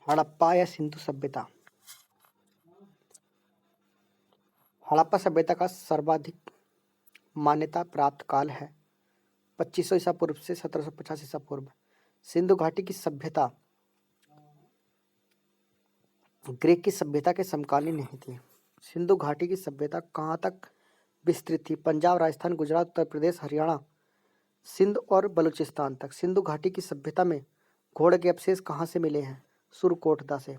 हड़प्पा या सिंधु सभ्यता। हड़प्पा सभ्यता का सर्वाधिक मान्यता प्राप्त काल है 2500 ईसा पूर्व से 1750 ईसा पूर्व। सिंधु घाटी की सभ्यता ग्रीक की सभ्यता के समकालीन नहीं थी। सिंधु घाटी की सभ्यता कहाँ तक विस्तृत थी? पंजाब, राजस्थान, गुजरात, उत्तर प्रदेश, हरियाणा, सिंध और बलूचिस्तान तक। सिंधु घाटी की सभ्यता में घोड़े के अवशेष कहाँ से मिले हैं? सुरकोटदा से।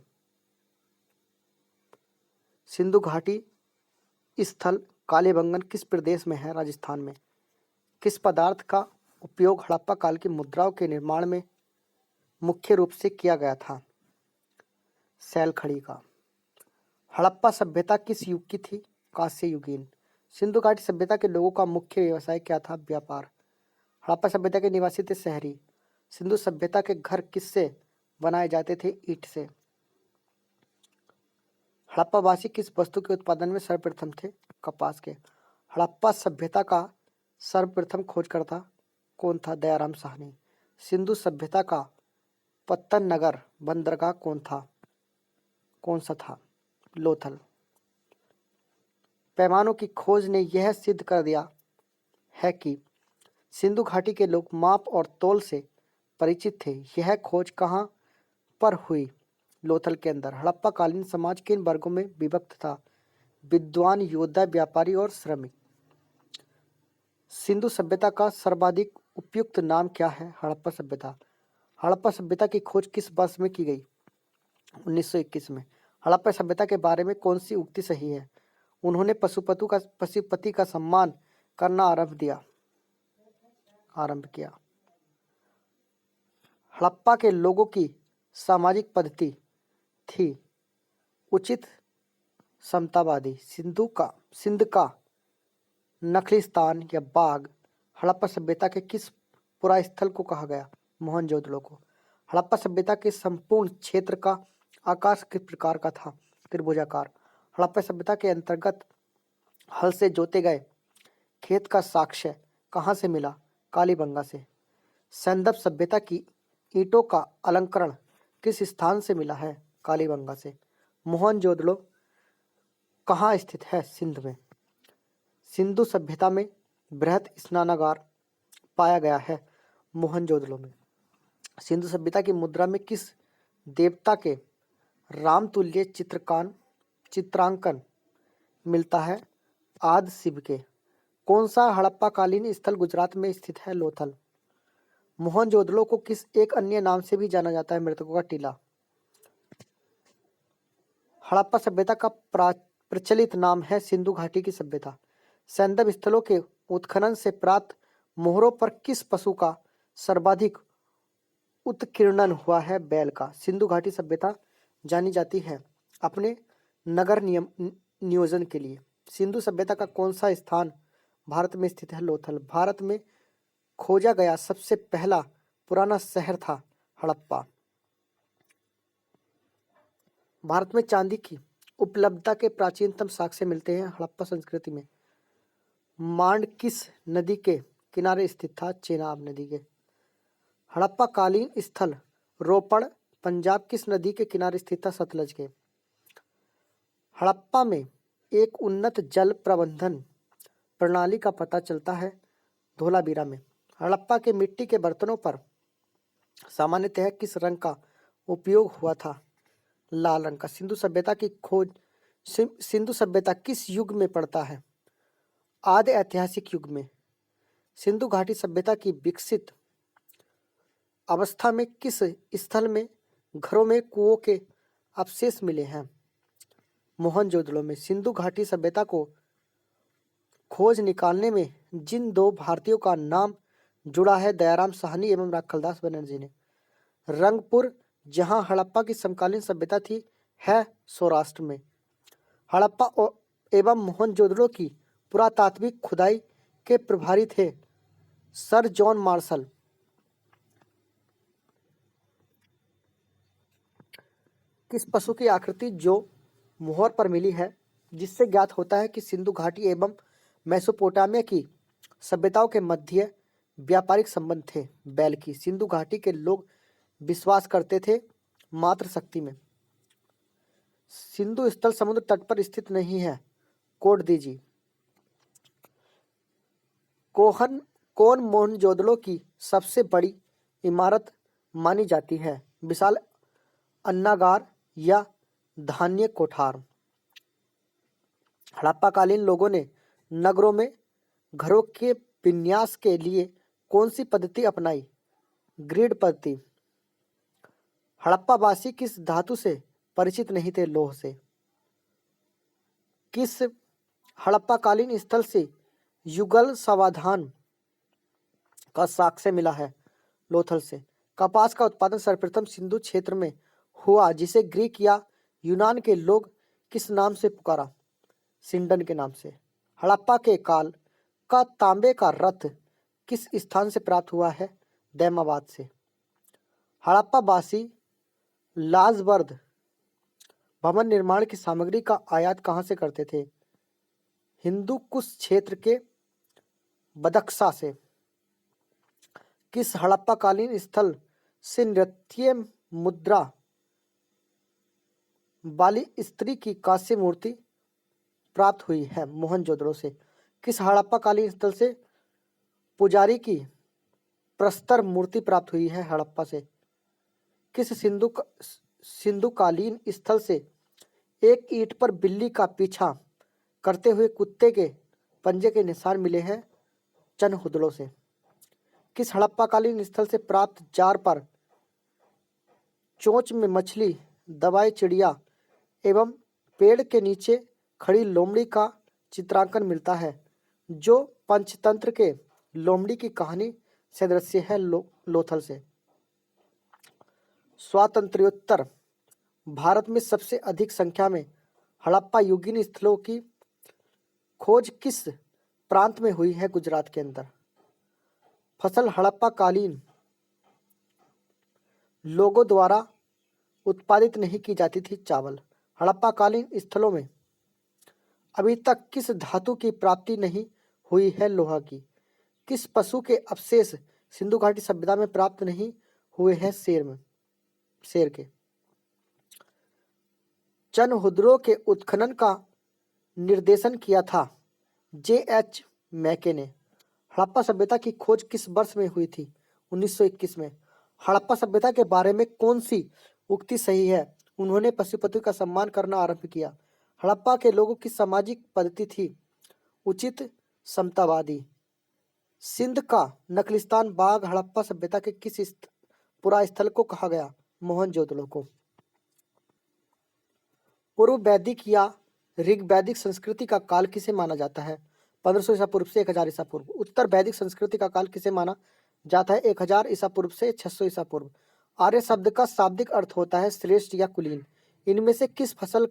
सिंधु घाटी स्थल कालीबंगन किस प्रदेश में है? राजस्थान में। किस पदार्थ का उपयोग हड़प्पा काल की मुद्राओं के निर्माण में मुख्य रूप से किया गया था? सैलखड़ी का। हड़प्पा सभ्यता किस युग की थी? कांस्य युगीन। सिंधु घाटी सभ्यता के लोगों का मुख्य व्यवसाय क्या था? व्यापार। हड़प्पा सभ्यता के निवासी थे शहरी। सिंधु सभ्यता के घर किससे बनाए जाते थे? ईंट से। हड़प्पावासी किस वस्तु के उत्पादन में सर्वप्रथम थे? कपास के। हड़प्पा सभ्यता का सर्वप्रथम खोजकर्ता कौन था? दयाराम साहनी। सिंधु सभ्यता का पत्तन नगर बंदरगाह कौन सा था? लोथल। पैमानों की खोज ने यह सिद्ध कर दिया है कि सिंधु घाटी के लोग माप और तौल से परिचित थे। यह खोज कहाँ पर हुई? लोथल के अंदर। हड़प्पा कालीन समाज किन वर्गों में विभक्त था? विद्वान, योद्धा, व्यापारी और श्रमिक। सिंधु सभ्यता का सर्वाधिक उपयुक्त नाम क्या है? हड़प्पा सभ्यता। हड़प्पा सभ्यता की खोज किस वर्ष में की गई? 1921 में। हड़प्पा सभ्यता के बारे में कौन सी उक्ति सही है? उन्होंने पशुपति का सम्मान करना आरंभ किया। हड़प्पा के लोगों की सामाजिक पद्धति थी उचित समतावादी। सिंध का नखलिस्तान या बाग हड़प्पा सभ्यता के किस पुरास्थल को कहा गया? मोहनजोदड़ो को। हड़प्पा सभ्यता के संपूर्ण क्षेत्र का आकार किस प्रकार का था? त्रिभुजाकार। हड़प्पा सभ्यता के अंतर्गत हल से जोते गए खेत का साक्ष्य कहाँ से मिला? कालीबंगा से। सैंधव सभ्यता की ईंटों का अलंकरण किस स्थान से मिला है? कालीबंगा से। मोहनजोदड़ो कहाँ स्थित है? सिंध में। सिंधु सभ्यता में बृहत स्नानागार पाया गया है? मोहनजोदड़ो में। सिंधु सभ्यता की मुद्रा में किस देवता के रामतुल्य चित्रांकन मिलता है? आदि शिव के। कौन सा हड़प्पा कालीन स्थल गुजरात में स्थित है? लोथल। मोहनजोदड़ो को किस एक अन्य नाम से भी जाना जाता है? मृतकों का टीला। हड़प्पा सभ्यता का प्रचलित नाम है सिंधु घाटी की सभ्यता। सैंधव स्थलों के उत्खनन से प्राप्त मोहरों पर किस पशु का सर्वाधिक उत्कीर्णन हुआ है? बैल का। सिंधु घाटी सभ्यता जानी जाती है अपने नगर नियोजन के लिए। सिंधु सभ्यता का कौन सा स्थान भारत में स्थित है? लोथल। भारत में खोजा गया सबसे पहला पुराना शहर था हड़प्पा। भारत में चांदी की उपलब्धता के प्राचीनतम साक्ष्य मिलते हैं हड़प्पा संस्कृति में। मांड किस नदी के किनारे स्थित था? चेनाब नदी के। हड़प्पा कालीन स्थल रोपड़ पंजाब किस नदी के किनारे स्थित था? सतलज के। हड़प्पा में एक उन्नत जल प्रबंधन प्रणाली का पता चलता है धोलावीरा में। हड़प्पा के मिट्टी के बर्तनों पर सामान्यतः किस रंग का उपयोग हुआ था? लाल रंग का। सिंधु सभ्यता की खोज सिंधु सभ्यता किस युग में पड़ता है? आदि ऐतिहासिक युग में। सिंधु घाटी सभ्यता की विकसित अवस्था में किस स्थल में घरों में कुओं के अवशेष मिले हैं? मोहनजोदड़ो में। सिंधु घाटी सभ्यता को खोज निकालने में जिन दो भारतीयों का नाम जुड़ा है दयाराम साहनी एवं राखलदास बनर्जी ने। रंगपुर जहां हड़प्पा की समकालीन सभ्यता थी है सौराष्ट्र में। हड़प्पा एवं मोहनजोदड़ो की पुरातात्विक खुदाई के प्रभारी थे सर जॉन मार्शल। किस पशु की आकृति जो मोहर पर मिली है जिससे ज्ञात होता है कि सिंधु घाटी एवं मेसोपोटामिया की सभ्यताओं के मध्य व्यापारिक संबंध थे? बैल की। सिंधु घाटी के लोग विश्वास करते थे मात्र शक्ति में। सिंधु स्थल समुद्र तट पर स्थित नहीं है। कोड दीजिए। कौन मोहनजोदड़ो की सबसे बड़ी इमारत मानी जाती है? विशाल अन्नागार या धान्य कोठार? हड़प्पा कालीन लोगों ने नगरों में घरों के विन्यास के लिए कौन सी पद्धति अपनाई? ग्रिड पद्धति। हड़प्पावासी किस धातु से परिचित नहीं थे? लौह से। किस हड़प्पाकालीन स्थल से युगल समाधान का साक्ष्य मिला है? लोथल से। कपास का उत्पादन सर्वप्रथम सिंधु क्षेत्र में हुआ, जिसे ग्रीक या यूनान के लोग किस नाम से पुकारा? सिंडन के नाम से। हड़प्पा के काल का तांबे का रथ किस स्थान से प्राप्त हुआ है? दैमाबाद से। हड़प्पावासी लाजवर्द भवन निर्माण की सामग्री का आयात कहाँ से करते थे? हिंदू कुश क्षेत्र के बदख्शा से। किस हड़प्पाकालीन स्थल से नृत्य मुद्रा वाली स्त्री की कांस्य मूर्ति प्राप्त हुई है? मोहनजोदड़ो से। किस हड़प्पाकालीन स्थल से पुजारी की प्रस्तर मूर्ति प्राप्त हुई है? हड़प्पा से। किस सिंधुकालीन स्थल से एक ईंट पर बिल्ली का पीछा करते हुए कुत्ते के पंजे के निशान मिले हैं? चनहुदड़ो से। किस हड़प्पाकालीन स्थल से प्राप्त जार पर चोंच में मछली, दबाए चिड़िया एवं पेड़ के नीचे खड़ी लोमड़ी का चित्रांकन मिलता है, जो पंचतंत्र के लोमड़ी की कहानी सदृश्य है? लोथल से। स्वातंत्र्योत्तर भारत में सबसे अधिक संख्या में हड़प्पा युगीन स्थलों की खोज किस प्रांत में हुई है? गुजरात के अंदर। फसल हड़प्पा कालीन लोगों द्वारा उत्पादित नहीं की जाती थी? चावल। हड़प्पा कालीन स्थलों में अभी तक किस धातु की प्राप्ति नहीं हुई है? लोहा की। किस पशु के अवशेष सिंधु घाटी सभ्यता में प्राप्त नहीं हुए हैं? शेर के। चनहुदड़ो के उत्खनन का निर्देशन किया था J.H. मैके ने। हड़प्पा सभ्यता की खोज किस वर्ष में हुई थी? 1921 में। हड़प्पा सभ्यता के बारे में कौन सी उक्ति सही है? उन्होंने पशुपति का सम्मान करना आरंभ किया। हड़प्पा के लोगों की सामाजिक पद्धति थी उचित समतावादी। सिंध का नखलिस्तान बाग हड़प्पा सभ्यता के किस पुरा स्थल को कहा गया? मोहनजोदड़ो को। पूर्व वैदिक या ऋग वैदिक संस्कृति का काल किसे माना जाता है? 1500 ईसा पूर्व से 1000 ईसा पूर्व। उत्तर वैदिक संस्कृति का काल किसे माना जाता है? 1000 ईसा पूर्व से 600 ईसा पूर्व। आर्य शब्द का शाब्दिक अर्थ होता है श्रेष्ठ या कुलीन। इनमें से किस फसल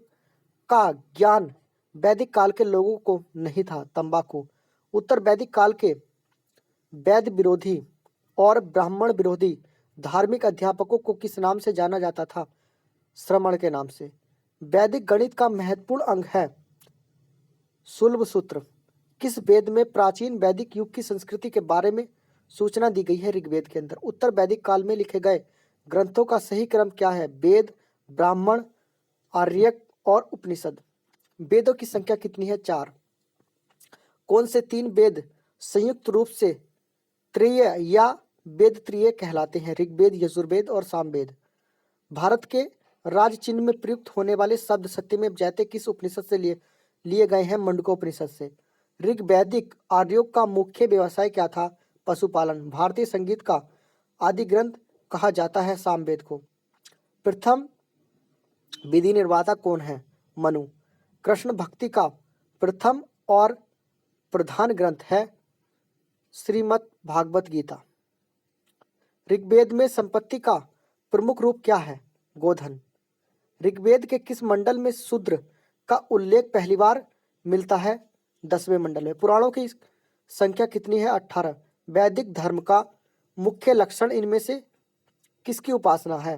का ज्ञान वैदिक काल के लोगों को नहीं था? तंबाकू। उत्तर वैदिक काल के वैद विरोधी और ब्राह्मण विरोधी धार्मिक अध्यापकों को किस नाम से जाना जाता था? श्रमण के नाम से। वैदिक गणित का महत्वपूर्ण अंग है शुल्ब सूत्र। किस वेद में प्राचीन वैदिक युग की संस्कृति के बारे में सूचना दी गई है? ऋग्वेद के अंदर। उत्तर वैदिक काल में लिखे गए ग्रंथों का सही क्रम क्या है? वेद, ब्राह्मण, आर्यक और उपनिषद। वेदों की संख्या कितनी है? 4। कौन से 3 वेद संयुक्त रूप से त्रय या वेद त्रय कहलाते हैं? ऋग्वेद, यजुर्वेद और सामवेद। भारत के राज चिन्ह में प्रयुक्त होने वाले शब्द सत्यमेव जयते किस उपनिषद से लिए गए हैं? मंडूकोपनिषद से। ऋग्वैदिक आर्यों का मुख्य व्यवसाय क्या था? पशुपालन। भारतीय संगीत का आदि ग्रंथ कहा जाता है सामवेद को। प्रथम विधि निर्माता कौन है? मनु। कृष्ण भक्ति का प्रथम और प्रधान ग्रंथ है श्रीमद् भागवत गीता। ऋग्वेद में संपत्ति का प्रमुख रूप क्या है? गोधन। ऋग्वेद के किस मंडल में शूद्र का उल्लेख पहली बार मिलता है? 10वें मंडल में। पुराणों की संख्या कितनी है? 18। वैदिक धर्म का मुख्य लक्षण इनमें से किसकी उपासना है?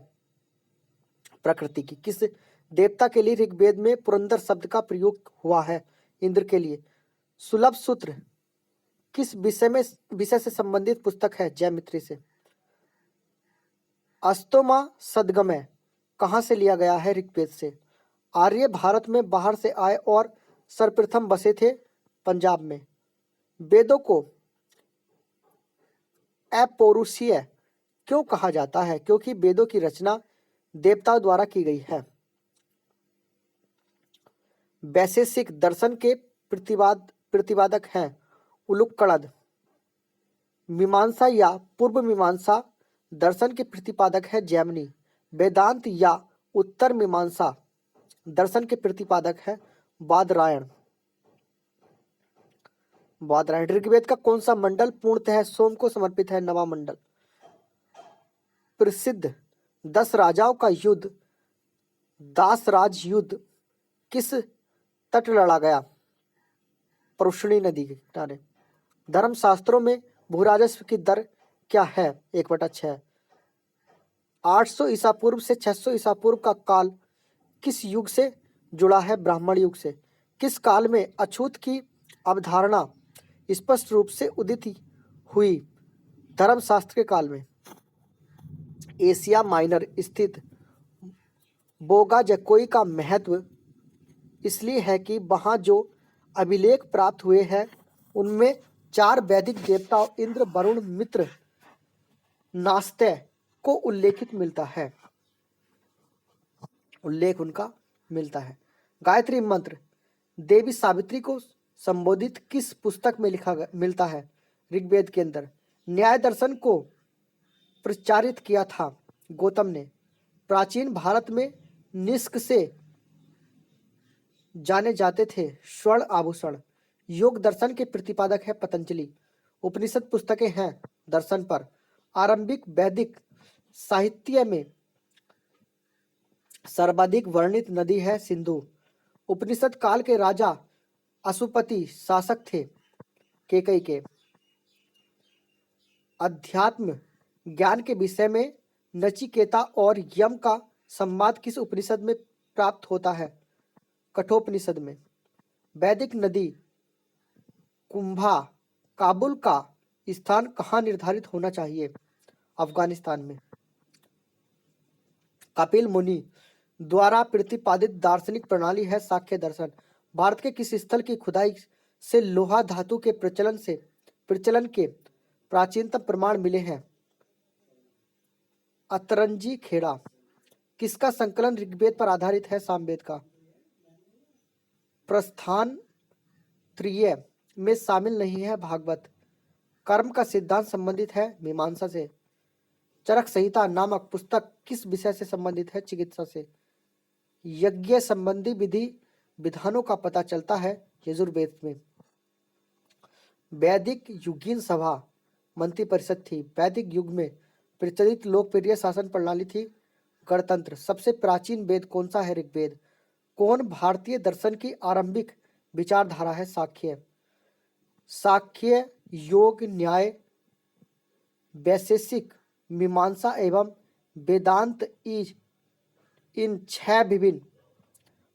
प्रकृति की। किस देवता के लिए ऋग्वेद में पुरंदर शब्द का प्रयोग हुआ है? इंद्र के लिए। सुलभ सूत्र किस विषय से संबंधित पुस्तक है? जयमित्री से। अस्तोमा सद्गमय कहाँ से लिया गया है? ऋग्वेद से। आर्य भारत में बाहर से आए और सर्वप्रथम बसे थे पंजाब में। वेदों को अपौरुषीय क्यों कहा जाता है? क्योंकि वेदों की रचना देवताओं द्वारा की गई है। वैशेषिक दर्शन के प्रतिपादक हैं उलूकलद। मीमांसा या पूर्व मीमांसा दर्शन के प्रतिपादक है जैमिनी। वेदांत या उत्तर मीमांसा दर्शन के प्रतिपादक है बादरायण। ऋग्वेद का कौन सा मंडल पूर्णतः सोम को समर्पित है? नवा मंडल। प्रसिद्ध 10 राजाओं का युद्ध दासराज युद्ध किस तट लड़ा गया? परुष्णी नदी के किनारे। धर्मशास्त्रों में भूराजस्व की दर क्या है? 1/6। 800 ईसा पूर्व से 600 ईसा पूर्व का काल किस युग से जुड़ा है? ब्राह्मण युग से। किस काल में अछूत की अवधारणा स्पष्ट रूप से उदित हुई? धर्मशास्त्र के काल में। एशिया माइनर स्थित बोगा जकोई का महत्व इसलिए है कि वहाँ जो अभिलेख प्राप्त हुए हैं उनमें 4 वैदिक देवताओं इंद्र, वरुण, मित्र, नास्त्य को उल्लेख उनका मिलता है। गायत्री मंत्र देवी सावित्री को संबोधित किस पुस्तक में मिलता है? ऋग्वेद के अंदर। न्याय दर्शन को प्रचारित किया था गौतम ने। प्राचीन भारत में निष्क से जाने जाते थे स्वर्ण आभूषण। योग दर्शन के प्रतिपादक है पतंजलि। उपनिषद पुस्तकें हैं दर्शन पर। आरंभिक वैदिक साहित्य में सर्वाधिक वर्णित नदी है सिंधु। उपनिषद काल के राजा अशुपति शासक थे केकई के। अध्यात्म ज्ञान के विषय में नचिकेता और यम का संवाद किस उपनिषद में प्राप्त होता है? कठोपनिषद में। वैदिक नदी कुंभा काबुल का स्थान कहाँ निर्धारित होना चाहिए? अफगानिस्तान में। कपिल मुनि द्वारा प्रतिपादित दार्शनिक प्रणाली है सांख्य दर्शन। भारत के किस स्थल की खुदाई से लोहा धातु के प्रचलन के प्राचीनतम प्रमाण मिले हैं? अतरंजी खेड़ा। किसका संकलन ऋग्वेद पर आधारित है? सामवेद का। प्रस्थान त्रयी में शामिल नहीं है भागवत। कर्म का सिद्धांत संबंधित है मीमांसा से। चरक संहिता नामक पुस्तक किस विषय से संबंधित है? चिकित्सा से। यज्ञ संबंधी विधानों का पता चलता है यजुर्वेद में। वैदिक युगीन सभा मंत्री परिषद थी। वैदिक युग में प्रचलित लोकप्रिय शासन प्रणाली थी गणतंत्र। सबसे प्राचीन वेद कौन सा है? ऋग्वेद। कौन भारतीय दर्शन की आरंभिक विचारधारा है? साख्य। साख्य योग न्याय वैशेषिक मीमांसा एवं वेदांत इन 6 विभिन्न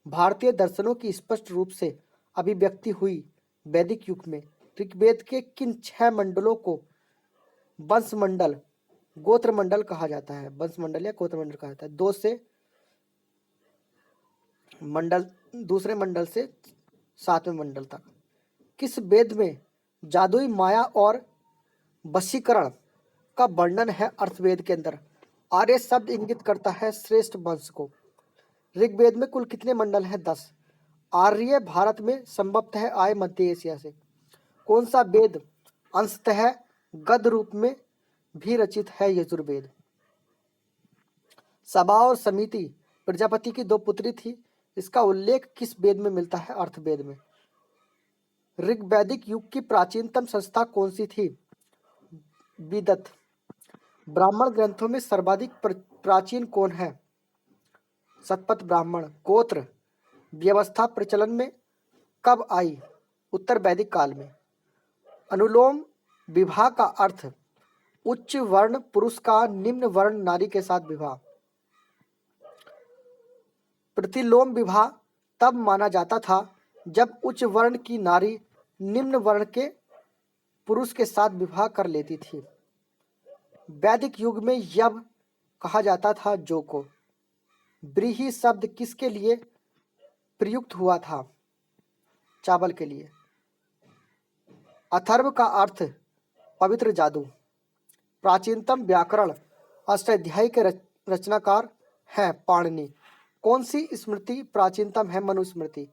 भारतीय दर्शनों की स्पष्ट रूप से अभिव्यक्ति हुई वैदिक युग में। ऋग्वेद के किन 6 मंडलों को वंश मंडल गोत्र मंडल कहा जाता है? वंश मंडल या गोत्र मंडल कहा जाता है। दूसरे मंडल से 7वें मंडल तक। किस वेद में जादुई माया और वशीकरण का वर्णन है? अर्थवेद के अंदर। आर्य शब्द इंगित करता है श्रेष्ठ वंश को। ऋग्वेद में कुल कितने मंडल हैं? 10। आर्य भारत में संभवतः आए मध्य एशिया से। कौन सा वेद अंशतः गद्य रूप में भी रचित है? यजुर्वेद। सभा और समिति प्रजापति की 2 पुत्री थी। इसका उल्लेख किस वेद में मिलता है? अर्थवेद में। ऋग्वैदिक युग की प्राचीनतम संस्था कौन सी थी? विदत। ब्राह्मण ग्रंथों में सर्वाधिक प्राचीन कौन है? शतपथ ब्राह्मण। गोत्र व्यवस्था प्रचलन में कब आई? उत्तर वैदिक काल में। अनुलोम विवाह का अर्थ उच्च वर्ण पुरुष का निम्न वर्ण नारी के साथ विवाह। प्रतिलोम विवाह तब माना जाता था जब उच्च वर्ण की नारी निम्न वर्ण के पुरुष के साथ विवाह कर लेती थी। वैदिक युग में यव कहा जाता था जो को। व्रीहि शब्द किसके लिए प्रयुक्त हुआ था? चावल के लिए। अथर्व का अर्थ पवित्र जादू। प्राचीनतम व्याकरण अष्टाध्यायी के रचनाकार हैं पाणिनि। कौन सी स्मृति प्राचीनतम है? मनुस्मृति।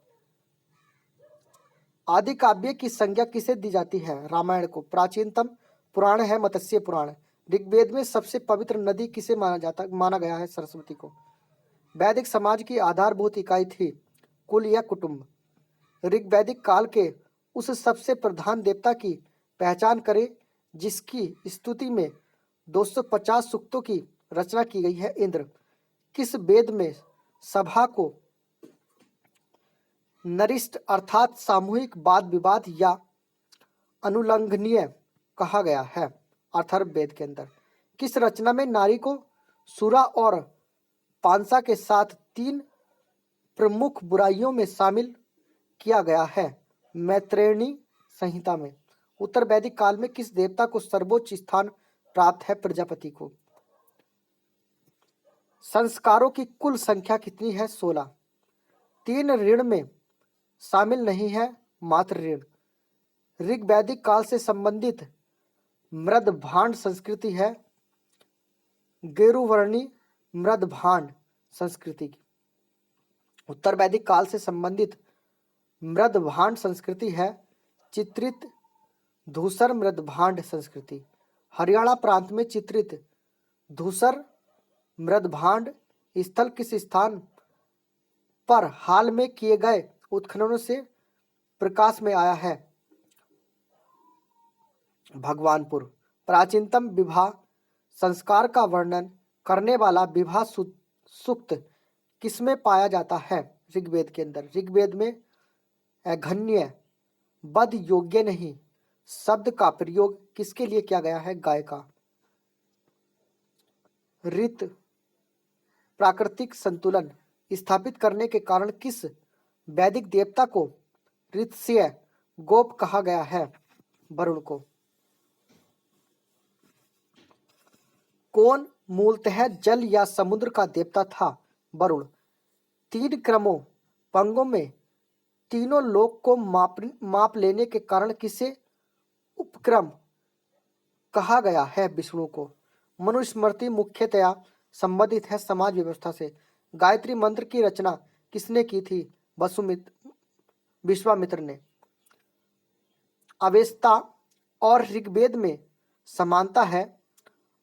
आदि काव्य की संज्ञा किसे दी जाती है? रामायण को। प्राचीनतम पुराण है मत्स्य पुराण। ऋग्वेद में सबसे पवित्र नदी किसे माना गया है? सरस्वती को। वैदिक समाज की आधारभूत इकाई थी कुल या कुटुंब। ऋग्वैदिक काल के उस सबसे प्रधान देवता की पहचान करें जिसकी स्तुति में 250 सूक्तों की रचना की गई है। इंद्र। किस वेद में सभा को नरिष्ट अर्थात सामूहिक वाद विवाद या अनुलंघनीय कहा गया है? अथर्व वेद के अंदर। किस रचना में नारी को सुरा और पांसा के साथ 3 प्रमुख बुराइयों में शामिल किया गया है? मैत्रेयणी संहिता में। उत्तर वैदिक काल में किस देवता को सर्वोच्च स्थान प्राप्त है? प्रजापति को। संस्कारों की कुल संख्या कितनी है? 16। 3 ऋण में शामिल नहीं है मात्र ऋण। ऋग्वैदिक काल से संबंधित मृद भांड संस्कृति है गेरुवर्णी मृद भांड संस्कृति की। उत्तर वैदिक काल से संबंधित मृद भांड संस्कृति है चित्रित धूसर मृद भांड संस्कृति। हरियाणा प्रांत में चित्रित धूसर मृद भांड स्थल किस स्थान पर हाल में किए गए उत्खननों से प्रकाश में आया है? भगवानपुर। प्राचीनतम विवाह संस्कार का वर्णन करने वाला विवाह सूक्त किसमें पाया जाता है? ऋग्वेद के अंदर। ऋग्वेद में अघन्य बद योग्य नहीं शब्द का प्रयोग किसके लिए किया गया है? गाय का। ऋत प्राकृतिक संतुलन स्थापित करने के कारण किस वैदिक देवता को ऋतस्य गोप कहा गया है? वरुण को। कौन मूलतः जल या समुद्र का देवता था? वरुण। 3 क्रमों पंगों में तीनों लोक को माप लेने के कारण किसे उपक्रम कहा गया है? विष्णु को। मनुस्मृति मुख्यतया संबंधित है समाज व्यवस्था से। गायत्री मंत्र की रचना किसने की थी? विश्वामित्र ने। अवेस्ता और ऋग्वेद में समानता है।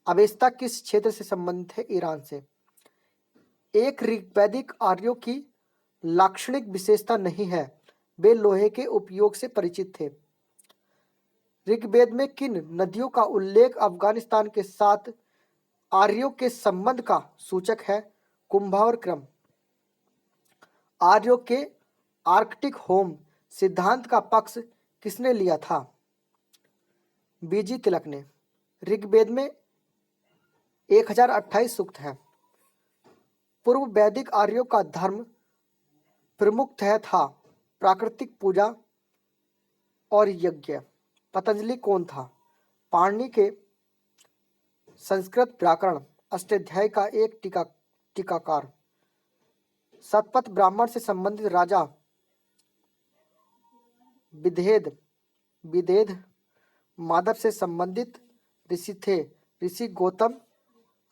अवेस्ता किस क्षेत्र से संबंधित है? ईरान से। एक ऋग्वैदिक आर्यों की लाक्षणिक विशेषता नहीं है, वे लोहे के उपयोग से परिचित थे। ऋग्वेद में किन नदियों का उल्लेख अफगानिस्तान के साथ आर्यों के संबंध का सूचक है? कुंभा और क्रम। आर्यों के आर्कटिक होम सिद्धांत का पक्ष किसने लिया था? बीजी तिलक ने। ऋग्वेद में 1028 सूक्त हैं। पूर्व वैदिक आर्यों का धर्म प्रमुखतः था प्राकृतिक पूजा और यज्ञ। पतंजलि कौन था? पाणिनि के संस्कृत व्याकरण अष्टाध्यायी का एक टीकाकार। सतपथ ब्राह्मण से संबंधित राजा विदेध माधव से संबंधित ऋषि थे? ऋषि गौतम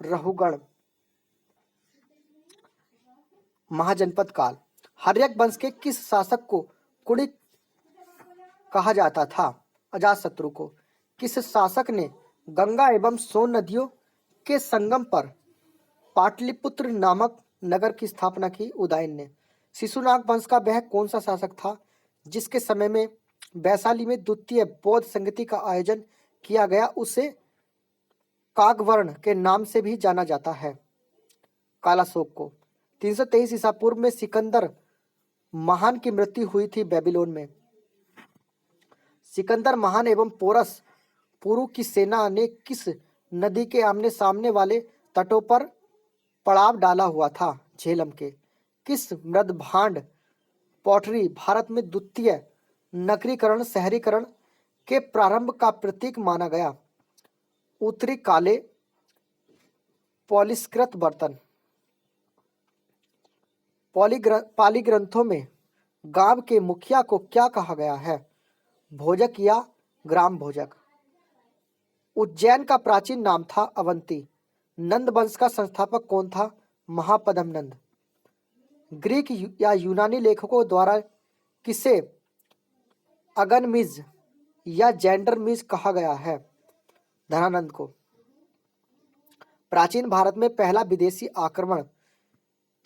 रहुगण। महाजनपद काल। हर्यक वंश के किस शासक को कुणिक कहा जाता था? अजातशत्रु को। किस शासक ने गंगा एवं सोन नदियों के संगम पर पाटलिपुत्र नामक नगर की स्थापना की? उदयन ने। शिशुनाग वंश का वह कौन सा शासक था जिसके समय में वैशाली में द्वितीय बौद्ध संगति का आयोजन किया गया? उसे काकवर्ण के नाम से भी जाना जाता है। कालाशोक को। 323 ईसा पूर्व में सिकंदर महान की मृत्यु हुई थी बेबीलोन में। सिकंदर महान एवं पोरस पुरु की सेना ने किस नदी के आमने सामने वाले तटों पर पड़ाव डाला हुआ था? झेलम के। किस मृदभांड पॉटरी भारत में द्वितीय नगरीकरण शहरीकरण के प्रारंभ का प्रतीक माना गया? उत्तरी काले पॉलिशकृत बर्तन। पाली ग्रंथों में गांव के मुखिया को क्या कहा गया है? भोजक या ग्राम भोजक। उज्जैन का प्राचीन नाम था अवंती। नंद वंश का संस्थापक कौन था? महापद्म नंद। ग्रीक या यूनानी लेखकों द्वारा किसे अगनमिज या जेंडरमिज कहा गया है? धनानंद को। प्राचीन भारत में पहला विदेशी आक्रमण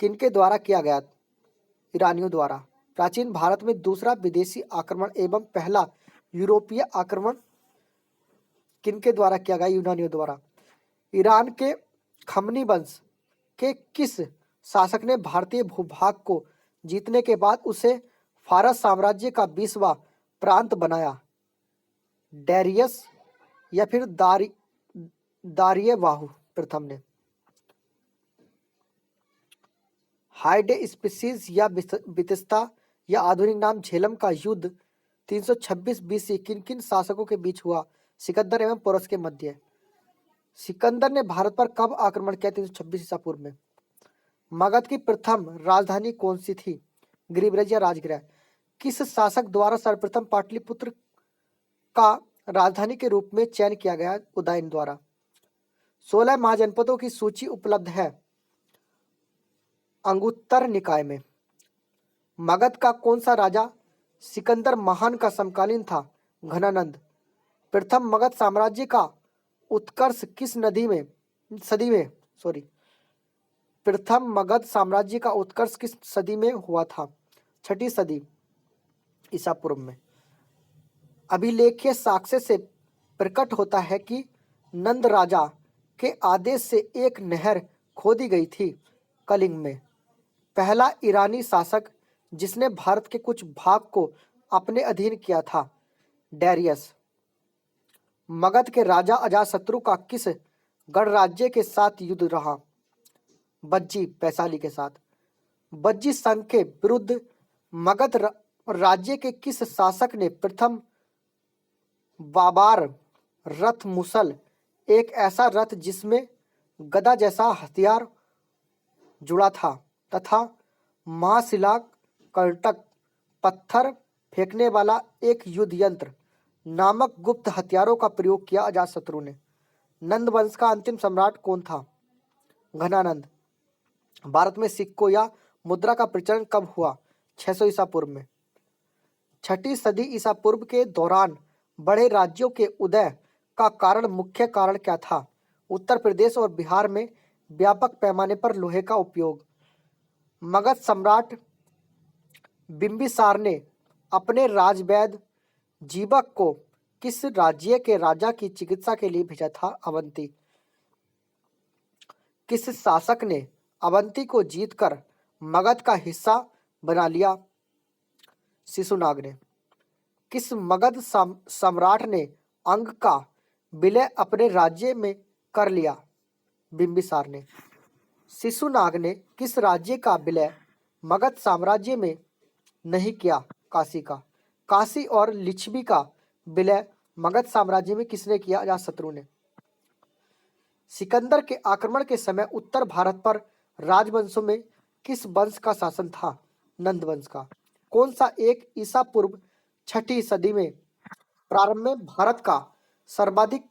किनके द्वारा किया गया? ईरानियों द्वारा। प्राचीन भारत में दूसरा विदेशी आक्रमण एवं पहला यूरोपीय आक्रमण किनके द्वारा किया गया? यूनानियों द्वारा। ईरान के खमनी वंश के किस शासक ने भारतीय भूभाग को जीतने के बाद उसे फारस साम्राज्य का 20वां प्रांत बनाया? डेरियस या फिर दारियवाहु प्रथम ने। हाइडे स्पीसीज या बितिस्ता या आधुनिक नाम झेलम का युद्ध 326 बीसी किन किन शासकों के बीच हुआ? सिकंदर एवं पोरस के मध्य। सिकंदर ने भारत पर कब आक्रमण किया? 326 ईसा पूर्व में। मगध की प्रथम राजधानी कौन सी थी? गिरिब्रज या राजगृह। किस शासक द्वारा सर्वप्रथम पाटलिपुत्र का राजधानी के रूप में चयन किया गया? उदयन द्वारा। 16 महाजनपदों की सूची उपलब्ध है अंगुत्तर निकाय में। मगध का कौन सा राजा सिकंदर महान का समकालीन था? घनानंद। प्रथम मगध साम्राज्य का उत्कर्ष किस सदी में प्रथम मगध साम्राज्य का उत्कर्ष किस सदी में हुआ था? 6ठी सदी ईसा पूर्व में। अभिलेखीय साक्ष्य से प्रकट होता है कि नंद राजा के आदेश से एक नहर खोदी गई थी कलिंग में। पहला ईरानी शासक जिसने भारत के कुछ भाग को अपने अधीन किया था? डेरियस। मगध के राजा अजातशत्रु का किस गणराज्य के साथ युद्ध रहा? बज्जी वैशाली के साथ। बज्जी संघ के विरुद्ध मगध राज्य के किस शासक ने प्रथम बाबार रथ मुसल, एक ऐसा रथ जिसमें गदा जैसा हथियार जुड़ा था, तथा महाशिला कर्टक पत्थर फेंकने वाला एक युद्ध यंत्र नामक गुप्त हथियारों का प्रयोग किया अजातशत्रु ने? नंद वंश का अंतिम सम्राट कौन था? घनानंद। भारत में सिक्कों या मुद्रा का प्रचलन कब हुआ? 600 ईसा पूर्व में। 6ठी सदी ईसा पूर्व के दौरान बड़े राज्यों के उदय का मुख्य कारण क्या था? उत्तर प्रदेश और बिहार में व्यापक पैमाने पर लोहे का उपयोग। मगध सम्राट बिंबिसार ने अपने राजवैद्य जीवक को किस राज्य के राजा की चिकित्सा के लिए भेजा था? अवंती। किस शासक ने अवंती को जीतकर मगध का हिस्सा बना लिया? शिशुनाग ने। किस मगध सम्राट ने अंग का विलय अपने राज्य में कर लिया? बिंबिसार ने। शिशुनाग ने किस राज्य का विलय मगध साम्राज्य में नहीं किया? काशी का। काशी और लिच्छवी का विलय मगध साम्राज्य में किसने किया? अजातशत्रु ने। सिकंदर के आक्रमण के समय उत्तर भारत पर राजवंशों में किस वंश का शासन था? नंद वंश का। कौन सा एक ईसा पूर्व 6ठी सदी में प्रारंभ में भारत का सर्वाधिक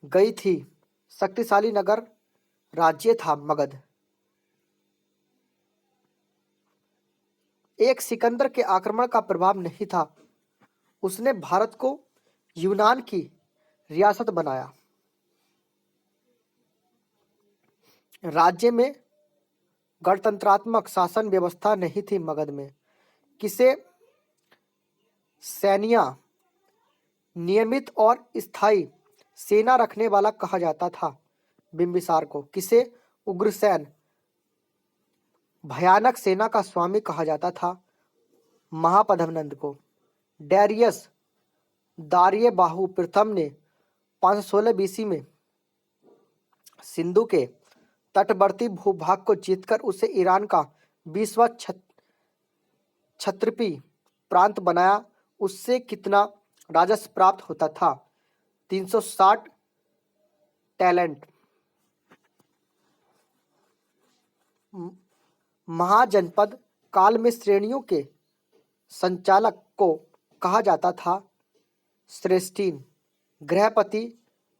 गई थी शक्तिशाली नगर राज्य था? मगध। एक सिकंदर के आक्रमण का प्रभाव नहीं था, उसने भारत को यूनान की रियासत बनाया। राज्य में गणतंत्रात्मक शासन व्यवस्था नहीं थी मगध में। किसे सैन्य नियमित और स्थायी सेना रखने वाला कहा जाता था? बिंबिसार को। किसे उग्रसेन भयानक सेना का स्वामी कहा जाता था? महापद्मनंद को। डेरियस दारियबाहु प्रथम ने 516 बीसी में सिंधु के तटवर्ती भूभाग को जीतकर उसे ईरान का 20वां क्षत्रिपी प्रांत बनाया। उससे कितना राजस्व प्राप्त होता था? 360 टैलेंट। महाजनपद काल में श्रेणियों के संचालक को कहा जाता था श्रेष्ठीन। गृहपति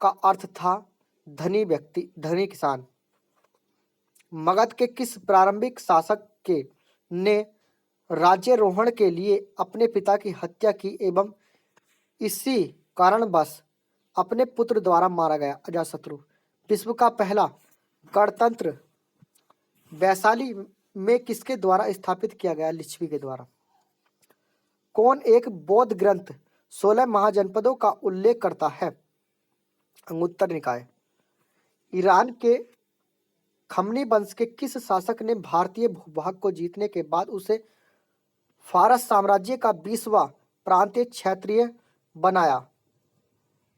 का अर्थ था धनी व्यक्ति, धनी किसान। मगध के किस प्रारंभिक शासक के ने राज्यारोहण के लिए अपने पिता की हत्या की एवं इसी कारणवश अपने पुत्र द्वारा मारा गया? अजातशत्रु। विश्व का पहला गणतंत्र वैशाली में किसके द्वारा स्थापित किया गया? लिच्छवी के द्वारा। कौन एक बौद्ध ग्रंथ 16 महाजनपदों का उल्लेख करता है? अंगुत्तर निकाय। ईरान के खमनी वंश के किस शासक ने भारतीय भूभाग को जीतने के बाद उसे फारस साम्राज्य का 20वां प्रांतीय क्षेत्रीय बनाया?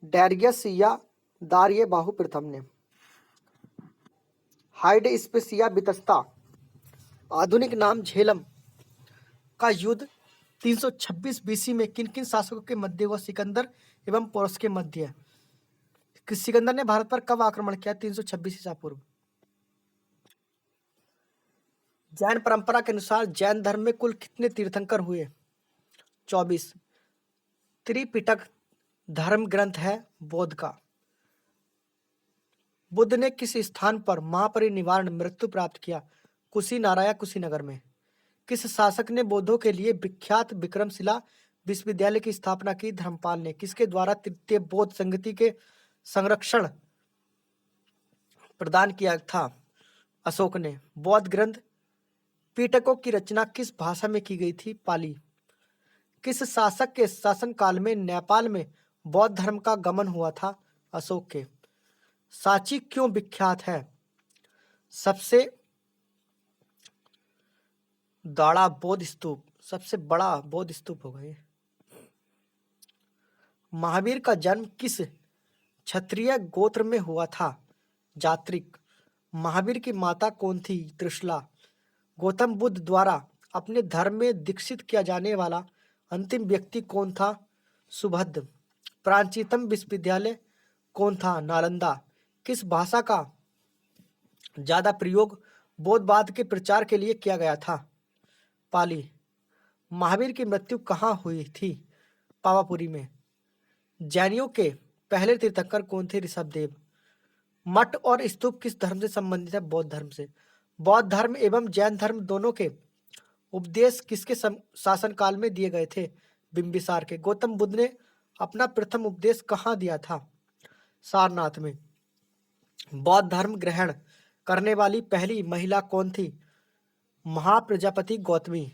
डैरियस या दार्यबाहु प्रथम ने। हाइडेस्पेस या बितस्ता आधुनिक नाम झेलम का युद्ध 326 बीसी में किन किन शासकों के मध्य हुआ? सिकंदर एवं पोरस के मध्य। सिकंदर ने भारत पर कब आक्रमण किया? 326 ईसा पूर्व। जैन परंपरा के अनुसार जैन धर्म में कुल कितने तीर्थंकर हुए? 24। त्रिपिटक धर्म ग्रंथ है बौद्ध का। बुद्ध ने किस स्थान पर महापरिनिर्वाण मृत्यु प्राप्त किया? कुशीनारा या कुशीनगर में। किस शासक ने बौद्धों के लिए विख्यात विक्रमशिला विश्वविद्यालय की स्थापना की? धर्मपाल ने। किसके द्वारा तृतीय बौद्ध संगति के संरक्षण प्रदान किया था? अशोक ने। बौद्ध ग्रंथ पिटकों की रचना किस भाषा में की गई थी? पाली। किस शासक के शासनकाल में नेपाल में बौद्ध धर्म का गमन हुआ था? अशोक के। सांची क्यों विख्यात है? सबसे बड़ा बौद्ध स्तूप, सबसे बड़ा बौद्ध स्तूप होगा ये। महावीर का जन्म किस क्षत्रिय गोत्र में हुआ था? जात्रिक। महावीर की माता कौन थी? त्रिशला। गौतम बुद्ध द्वारा अपने धर्म में दीक्षित किया जाने वाला अंतिम व्यक्ति कौन था? सुभद्र। प्राचीनतम विश्वविद्यालय कौन था? नालंदा। किस भाषा का ज्यादा प्रयोग बौद्धवाद के प्रचार के लिए किया गया था? पाली। महावीर की मृत्यु कहाँ हुई थी? पावापुरी में। जैनियों के पहले तीर्थंकर कौन थे? ऋषभदेव। मठ और स्तूप किस धर्म से संबंधित है? बौद्ध धर्म से। बौद्ध धर्म एवं जैन धर्म दोनों के उपदेश किसके शासनकाल में दिए गए थे? बिंबिसार के। गौतम बुद्ध ने अपना प्रथम उपदेश कहाँ दिया था? सारनाथ में। बौद्ध धर्म ग्रहण करने वाली पहली महिला कौन थी? महाप्रजापति गौतमी।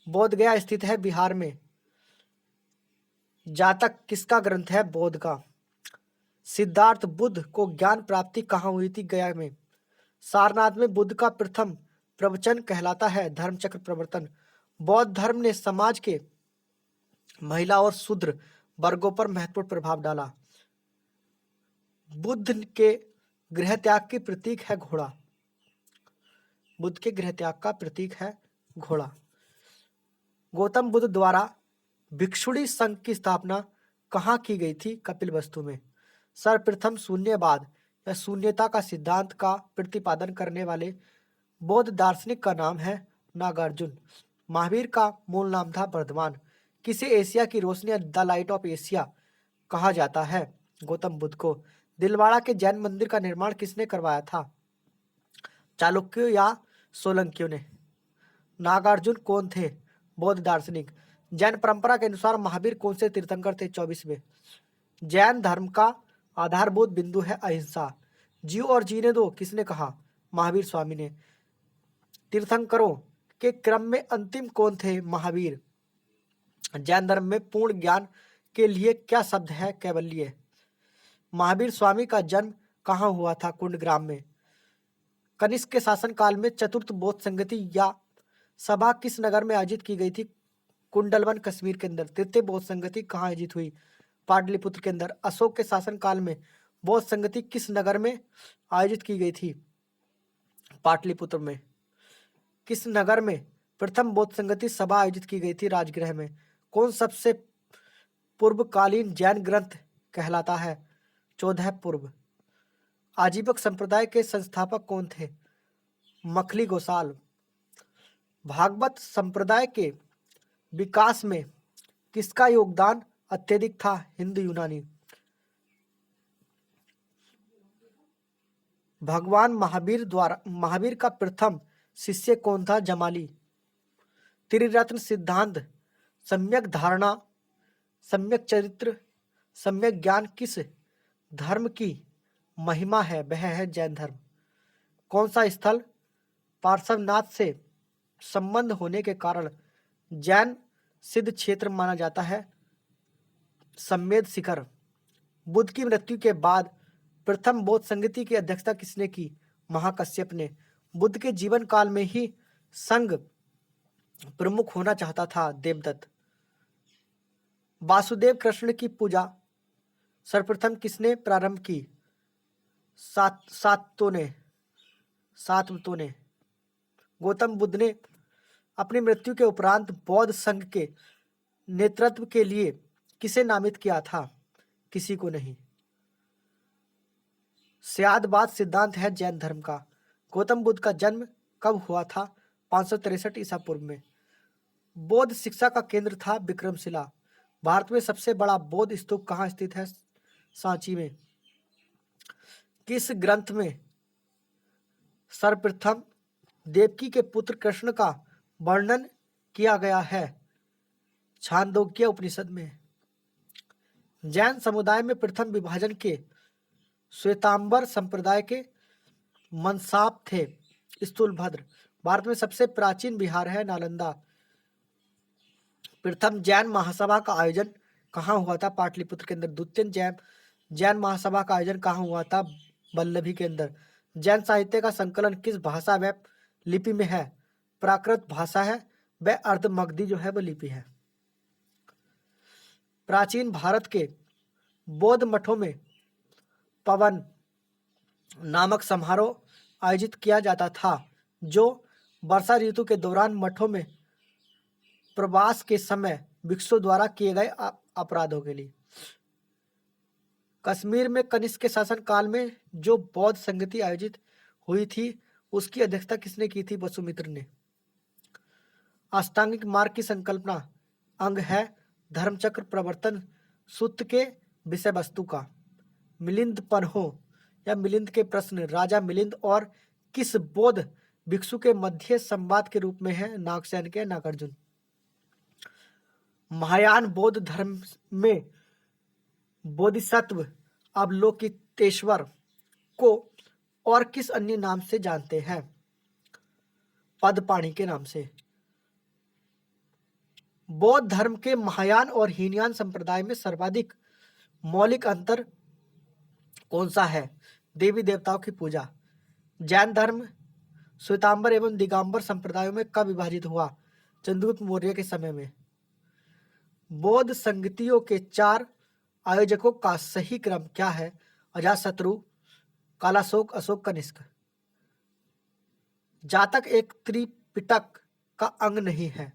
बोध गया स्थित है बिहार में। जातक किसका ग्रंथ है? बौद्ध का। सिद्धार्थ बुद्ध को ज्ञान प्राप्ति कहाँ हुई थी? गया में। सारनाथ में बुद्ध का प्रथम प्रवचन कहलाता है धर्मचक्र प्रवर्तन। बौद्ध धर्म ने समाज के महिला और शूद्र वर्गों पर महत्वपूर्ण प्रभाव डाला। बुद्ध के गृह त्याग की प्रतीक है घोड़ा। बुद्ध के गृह त्याग का प्रतीक है घोड़ा। गौतम बुद्ध द्वारा भिक्षुणी संघ की स्थापना कहाँ की गई थी? कपिलवस्तु में। सर्वप्रथम शून्यवाद या शून्यता का सिद्धांत का प्रतिपादन करने वाले बौद्ध दार्शनिक का नाम है नागार्जुन। महावीर का मूल नाम था वर्धमान। किसे एशिया की रोशनी या द लाइट ऑफ एशिया कहा जाता है? गौतम बुद्ध को। दिलवाड़ा के जैन मंदिर का निर्माण किसने करवाया था? चालुक्यों या सोलंकियों ने। नागार्जुन कौन थे? बौद्ध दार्शनिक। जैन परंपरा के अनुसार महावीर कौन से तीर्थंकर थे? 24वें। जैन धर्म का आधारभूत बिंदु है अहिंसा। जियो और जीने दो किसने कहा? महावीर स्वामी ने। तीर्थंकरों के क्रम में अंतिम कौन थे? महावीर। जैन धर्म में पूर्ण ज्ञान के लिए क्या शब्द है? कैवल्य। महावीर स्वामी का जन्म कहाँ हुआ था? कुंडग्राम में। कनिष्क के शासनकाल में चतुर्थ बौद्ध संगति या सभा किस नगर में आयोजित की गई थी? कुंडलवन कश्मीर के अंदर। तृतीय बौद्ध संगति कहाँ आयोजित हुई? पाटलिपुत्र के अंदर। अशोक के शासनकाल में बौद्ध संगति किस नगर में आयोजित की गई थी? पाटलिपुत्र में। किस नगर में प्रथम बौद्ध संगति सभा आयोजित की गई थी? राजगृह में। कौन सबसे पूर्वकालीन जैन ग्रंथ कहलाता है? 14 पूर्व। आजीवक संप्रदाय के संस्थापक कौन थे? मखली गोसाल। भागवत संप्रदाय के विकास में किसका योगदान अत्यधिक था? हिंदू यूनानी। भगवान महावीर का प्रथम शिष्य कौन था? जमाली। त्रिरत्न सिद्धांत, सम्यक धारणा, सम्यक चरित्र, सम्यक ज्ञान किस धर्म की महिमा है? वह है जैन धर्म। कौन सा स्थल पार्श्वनाथ से संबंध होने के कारण जैन सिद्ध क्षेत्र माना जाता है? सम्मेद शिखर। बुद्ध की मृत्यु के बाद प्रथम बौद्ध संगति की अध्यक्षता किसने की? महाकश्यप ने। बुद्ध के जीवन काल में ही संघ प्रमुख होना चाहता था देवदत्त। वासुदेव कृष्ण की पूजा सर्वप्रथम किसने प्रारंभ की? सातवतों ने। गौतम बुद्ध ने अपनी मृत्यु के उपरांत बौद्ध संघ के नेतृत्व के लिए किसे नामित किया था? किसी को नहीं। स्यादवाद सिद्धांत है जैन धर्म का। गौतम बुद्ध का जन्म कब हुआ था? 563 ईसा पूर्व में। बौद्ध शिक्षा का केंद्र था विक्रमशिला। भारत में सबसे बड़ा बौद्ध स्तूप कहाँ स्थित है? सांची में। किस ग्रंथ में सर्वप्रथम देवकी के पुत्र कृष्ण का वर्णन किया गया है? छांदोग्य उपनिषद में। जैन समुदाय में प्रथम विभाजन के श्वेतांबर संप्रदाय के मनसाप थे स्थूलभद्र। भारत में सबसे प्राचीन विहार है नालंदा। प्रथम जैन महासभा का आयोजन कहाँ हुआ था? पाटलिपुत्र के अंदर। द्वितीय जैन महासभा का आयोजन कहाँ हुआ था? वल्लभी के अंदर। जैन साहित्य का संकलन किस भाषा व लिपि में है? प्राकृत भाषा है व अर्धमगधी जो है वो लिपि है। प्राचीन भारत के बौद्ध मठों में पवन नामक समारोह आयोजित किया जाता था जो वर्षा ऋतु के दौरान मठों में प्रवास के समय भिक्षुओं द्वारा किए गए अपराधों के लिए। कश्मीर में कनिष्क के शासन काल में जो बौद्ध संगति आयोजित हुई थी उसकी अध्यक्षता किसने की थी? वसुमित्र ने। अष्टांगिक मार्ग की संकल्पना अंग है धर्मचक्र प्रवर्तन सूत्र के विषय वस्तु का। मिलिंद पन्हो या मिलिंद के प्रश्न राजा मिलिंद और किस बौद्ध भिक्षु के मध्य संवाद के रूप में है? नागसेन के नागार्जुन। महायान बौद्ध धर्म में बोधिसत्व अवलोकितेश्वर को और किस अन्य नाम से जानते हैं? पदपाणि के नाम से। बौद्ध धर्म के महायान और हीनयान संप्रदाय में सर्वाधिक मौलिक अंतर कौन सा है? देवी देवताओं की पूजा। जैन धर्म श्वेतांबर एवं दिगंबर संप्रदायों में कब विभाजित हुआ? चंद्रगुप्त मौर्य के समय में। बौद्ध संगतियों के 4 आयोजकों का सही क्रम क्या है? अजातशत्रु, कालाशोक, अशोक, कनिष्क। जातक एक त्रिपिटक का अंग नहीं है।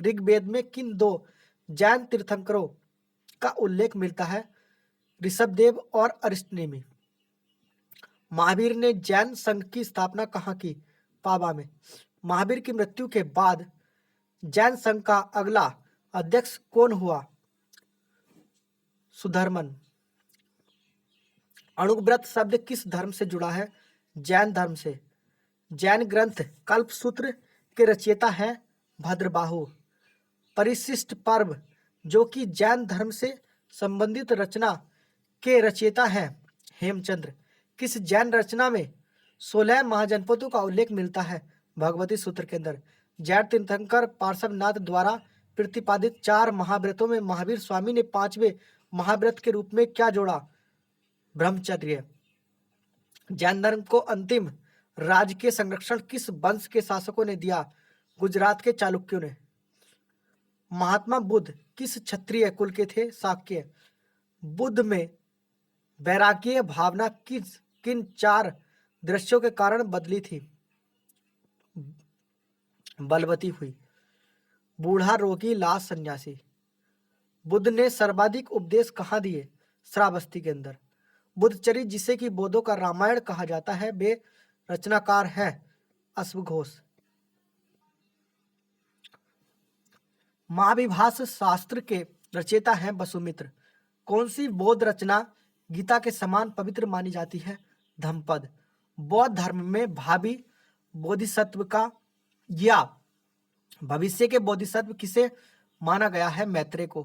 ऋग्वेद में किन 2 जैन तीर्थंकरों का उल्लेख मिलता है? ऋषभदेव और अरिष्टनेमि। महावीर ने जैन संघ की स्थापना कहाँ की? पाबा में। महावीर की मृत्यु के बाद जैन संघ का अगला अध्यक्ष कौन हुआ? सुधर्मन। अणुव्रत शब्द किस धर्म से जुड़ा है? जैन धर्म से। जैन ग्रंथ कल्पसूत्र के रचयिता है भद्रबाहु। परिशिष्ट पर्व जो कि जैन धर्म से संबंधित रचना के रचयिता है हेमचंद्र। किस जैन रचना में 16 महाजनपदों का उल्लेख मिलता है? भगवती सूत्र के अंदर। जैन तीर्थंकर पार्श्वनाथ द्वारा प्रतिपादित 4 महाव्रतों में महावीर स्वामी ने 5वें महाव्रत के रूप में क्या जोड़ा? ब्रह्मचर्य। जैन धर्म को अंतिम राजकीय संरक्षण किस वंश के शासकों ने दिया? गुजरात के चालुक्यों ने। महात्मा बुद्ध किस क्षत्रिय कुल के थे? शाक्य। बुद्ध में वैराग्य भावना किन 4 दृश्यों के कारण बदली थी? बलवती हुई, बूढ़ा, रोगी, लाश, सन्यासी। बुद्ध ने सर्वाधिक उपदेश कहाँ दिए? श्रावस्ती के अंदर। बुद्धचरित जिसे कि बौद्धों का रामायण कहा जाता है वे रचनाकार है अश्वघोष। महाविभाष शास्त्र के रचयिता हैं वसुमित्र। कौन सी बौद्ध रचना गीता के समान पवित्र मानी जाती है? धम्मपद। बौद्ध धर्म में भावी बोधिसत्व का या भविष्य के बोधिसत्व किसे माना गया है? मैत्रेय को।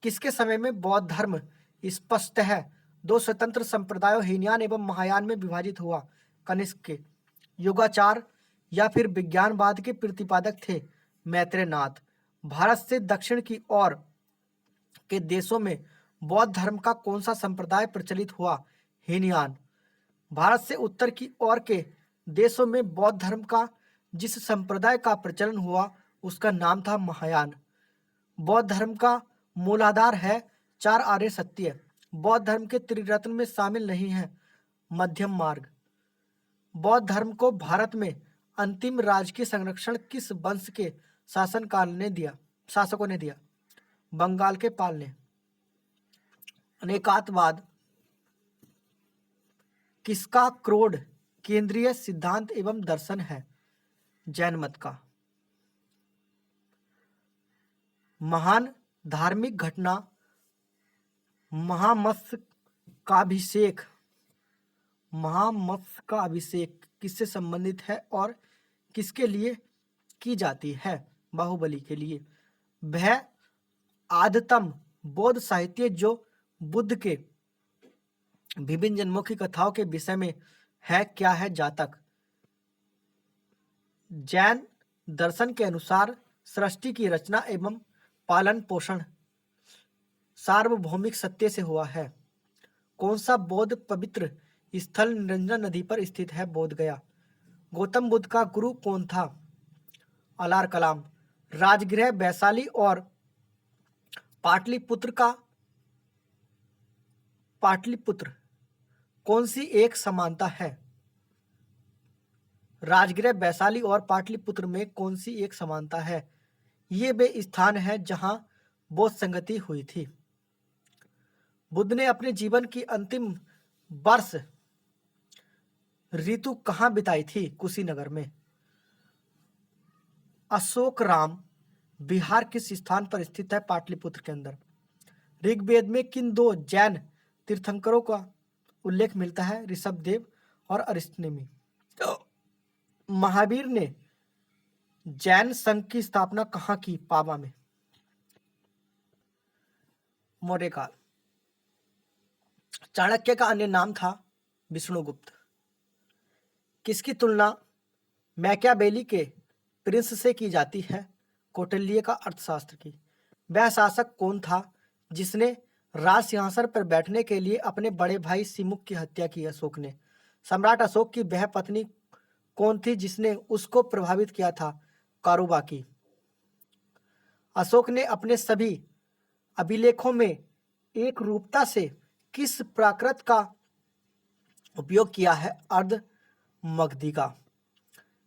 किसके समय में बौद्ध धर्म स्पष्ट है दो स्वतंत्र संप्रदायों हीनयान एवं महायान में विभाजित हुआ? कनिष्क के। योगाचार या फिर विज्ञानवाद के प्रतिपादक थे? मैत्रेयनाथ। भारत से दक्षिण की ओर के देशों में बौद्ध धर्म का कौन सा संप्रदाय प्रचलित हुआ? हीनयान। भारत से उत्तर की ओर के देशों में बौद्ध धर्म का जिस संप्रदाय का प्रचलन हुआ उसका नाम था महायान। बौद्ध धर्म का मूलाधार है चार आर्य सत्य। बौद्ध धर्म के त्रिरत्न में शामिल नहीं है मध्यम मार्ग। बौद्ध धर्म को भारत में अंतिम राजकीय संरक्षण किस वंश के शासकों ने दिया? बंगाल के पाल ने। अनेकात्मवाद किसका क्रोध केंद्रीय सिद्धांत एवं दर्शन है? जैन मत का। महान धार्मिक घटना महामत्स्य का अभिषेक किससे संबंधित है और किसके लिए की जाती है? बाहुबली के लिए। वह आद्यतम बौद्ध साहित्य जो बुद्ध के विभिन्न जन्मों की कथाओं के विषय में है क्या है? जातक। जैन दर्शन के अनुसार सृष्टि की रचना एवं पालन पोषण सार्वभौमिक सत्य से हुआ है। कौन सा बौद्ध पवित्र स्थल निरंजन नदी पर स्थित है? बोध गया। गौतम बुद्ध का गुरु कौन था? अलार कलाम। राजगृह वैशाली और पाटलिपुत्र कौन सी एक समानता है? राजगृह वैशाली और पाटलिपुत्र में कौन सी एक समानता है? ये वे स्थान है जहां बौद्ध संगति हुई थी। बुद्ध ने अपने जीवन की अंतिम वर्ष ऋतु कहां बिताई थी? कुशीनगर में। अशोकराम बिहार किस स्थान पर स्थित है? पाटलिपुत्र के अंदर। ऋग्वेद में किन दो जैन तीर्थंकरों का उल्लेख मिलता है? ऋषभदेव और अरिष्टनेमि। महावीर ने जैन संघ की स्थापना कहां की? पावा में। मौर्य काल। चाणक्य का अन्य नाम था विष्णुगुप्त। किसकी तुलना मैकियावेली के प्रिंस से की जाती है? कौटिल्य का अर्थशास्त्र की। वह शासक कौन था जिसने राज सिंहासन पर बैठने के लिए अपने बड़े भाई सिमुक की हत्या की? अशोक ने। सम्राट अशोक की वह पत्नी कौन थी जिसने उसको प्रभावित किया था? कारुबाकी। अशोक ने अपने सभी अभिलेखों में एक रूपता से किस प्राकृत का उपयोग किया है? अर्ध मगधी का।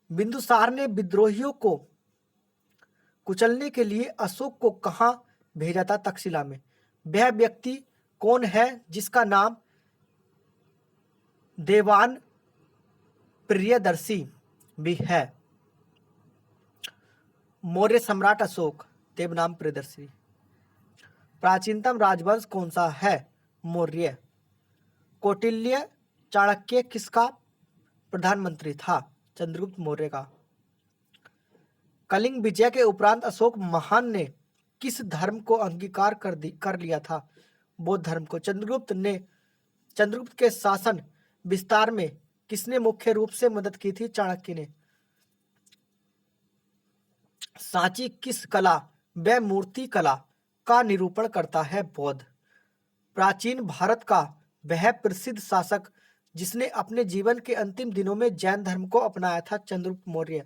बिंदुसार ने विद्रोहियों को कुचलने के लिए अशोक को कहां भेजा था? तक्षशिला में। वह व्यक्ति कौन है जिसका नाम देवान प्रियदर्शी भी है? मौर्य सम्राट अशोक। देवनाम प्रियदर्शी। प्राचीनतम राजवंश कौन सा है? मौर्य। कौटिल्य चाणक्य किसका प्रधानमंत्री था? चंद्रगुप्त मौर्य का। कलिंग विजय के उपरांत अशोक महान ने किस धर्म को अंगीकार कर लिया था? बौद्ध धर्म को। चंद्रगुप्त के शासन विस्तार में किसने मुख्य रूप से मदद की थी? चाणक्य ने। सांची किस कला व मूर्ति कला का निरूपण करता है? बौद्ध। प्राचीन भारत का वह प्रसिद्ध शासक जिसने अपने जीवन के अंतिम दिनों में जैन धर्म को अपनाया था? चंद्रगुप्त मौर्य।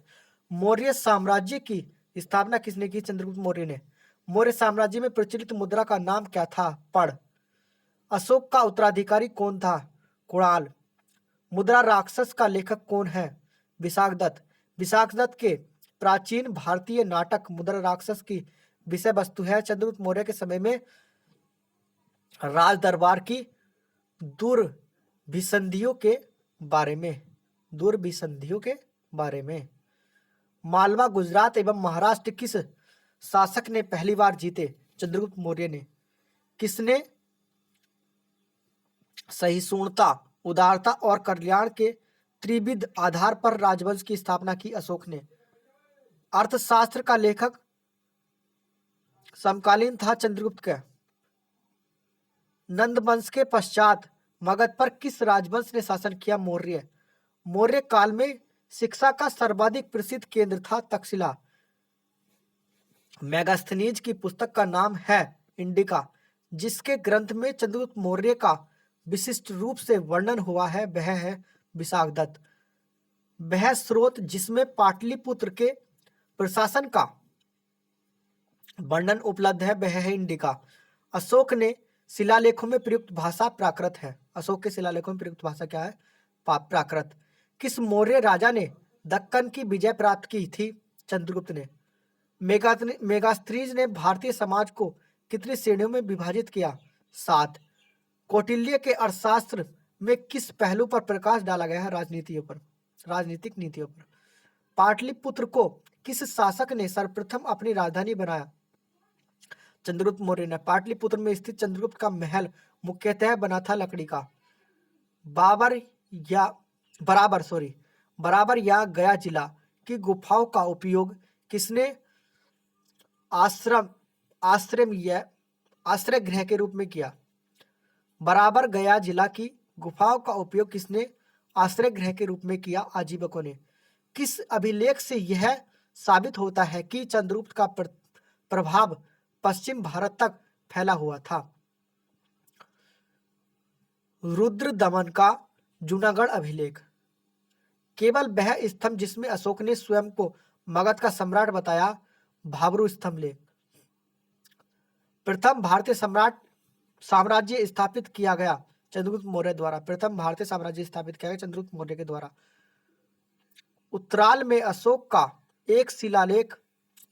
मौर्य साम्राज्य की स्थापना किसने की? चंद्रगुप्त मौर्य ने। मौर्य साम्राज्य में प्रचलित मुद्रा का नाम क्या था? पढ़। अशोक का उत्तराधिकारी कौन था? कुणाल। मुद्रा राक्षस का लेखक कौन है? विशाखदत्त। विशाखदत्त के प्राचीन भारतीय नाटक मुद्रा राक्षस की विषय वस्तु है चंद्रगुप्त मौर्य के समय में राज दरबार की दुर्भिसंधियों के बारे में। मालवा गुजरात एवं महाराष्ट्र किस शासक ने पहली बार जीते? चंद्रगुप्त मौर्य ने। किसने सहिष्णुता, उदारता और कल्याण के त्रिविध आधार पर राजवंश की स्थापना की? अशोक ने। अर्थशास्त्र का लेखक समकालीन था चंद्रगुप्त का। नंद वंश के पश्चात मगध पर किस राजवंश ने शासन किया? मौर्य। मौर्य काल में शिक्षा का सर्वाधिक प्रसिद्ध केंद्र था तक्षशिला। मेगास्थनीज की पुस्तक का नाम है इंडिका। जिसके ग्रंथ में चंद्रगुप्त मौर्य का विशिष्ट रूप से वर्णन हुआ है वह है विशाखदत्त। वह स्रोत जिसमें पाटलिपुत्र के प्रशासन का वर्णन उपलब्ध है वह है इंडिका। अशोक ने शिलालेखों में प्रयुक्त भाषा प्राकृत है। अशोक के शिलालेखों में प्रयुक्त भाषा क्या है? प्राकृत। किस मौर्य राजा ने दक्कन की विजय प्राप्त की थी? चंद्रगुप्त ने। मेगास्थनीज ने भारतीय समाज को कितनी श्रेणियों में विभाजित किया? 7। कौटिल्य के अर्थशास्त्र में किस पहलू पर प्रकाश डाला गया है? राजनीतिक नीतियों पर। पाटलिपुत्र को किस शासक ने सर्वप्रथम अपनी राजधानी बनाया? चंद्रगुप्त मौर्य ने। पाटलिपुत्र में स्थित चंद्रगुप्त का महल मुख्यतः बना था लकड़ी का। बराबर या गया जिला की गुफाओं का उपयोग किसने आश्रय गृह के रूप में किया? बराबर गया जिला की गुफाओं का उपयोग किसने आश्रय गृह के रूप में किया? आजीवकों ने। किस अभिलेख से यह साबित होता है कि चंद्रगुप्त का प्रभाव पश्चिम भारत तक फैला हुआ था? रुद्रदमन का जूनागढ़ अभिलेख। केवल वह स्तंभ जिसमें अशोक ने स्वयं को मगध का सम्राट बताया, भाबरू स्तंभ लेख। प्रथम भारतीय साम्राज्य स्थापित किया गया चंद्रगुप्त मौर्य द्वारा। प्रथम भारतीय साम्राज्य स्थापित किया गया चंद्रगुप्त मौर्य के द्वारा। उत्तराल में अशोक का एक शिलालेख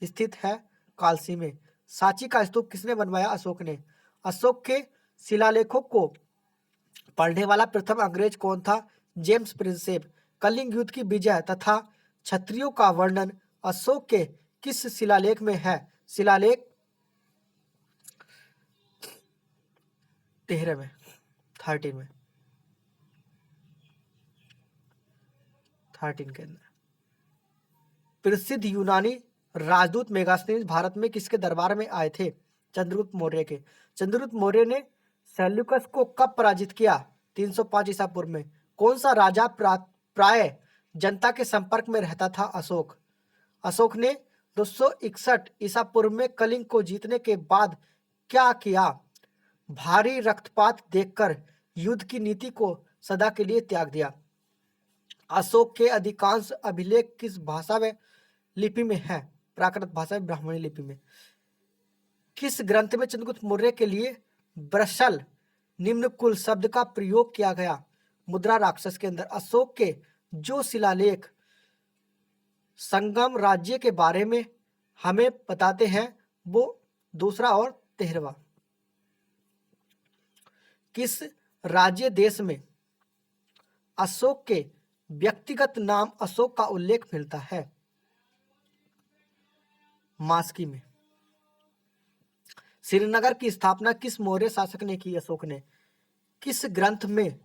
स्थित है कालसी में। सांची का स्तूप किसने बनवाया? अशोक ने। अशोक के शिलालेखों को पढ़ने वाला प्रथम अंग्रेज कौन था? James Prinsep. कलिंग युद्ध की विजय तथा क्षत्रियों का वर्णन अशोक के किस शिलालेख में है? शिलालेख 13 में 13 के अंदर। प्रसिद्ध यूनानी राजदूत मेगास्थनीज भारत में किसके दरबार में आए थे? चंद्रगुप्त मौर्य के। चंद्रगुप्त मौर्य ने सेल्यूकस को कब पराजित किया? 305 ईसा पूर्व में। कौन सा राजा प्राय जनता के संपर्क में रहता था? अशोक। अशोक ने 261 ईसा पूर्व में कलिंग को जीतने के बाद क्या किया? भारी रक्तपात देखकर युद्ध की नीति को सदा के लिए त्याग दिया। अशोक के अधिकांश अभिलेख किस भाषा में लिपि में है? प्राकृत भाषा में, ब्राह्मणी लिपि में। किस ग्रंथ में चंद्रगुप्त मौर्य के लिए ब्रशल निम्न कुल शब्द का प्रयोग किया गया? मुद्रा राक्षस के अंदर। अशोक के जो शिलालेख संगम राज्य के बारे में हमें बताते हैं वो 2 और 13। किस राज्य देश में अशोक के व्यक्तिगत नाम अशोक का उल्लेख मिलता है? मास्की में। श्रीनगर की स्थापना किस मौर्य शासक ने की? अशोक ने। किस ग्रंथ में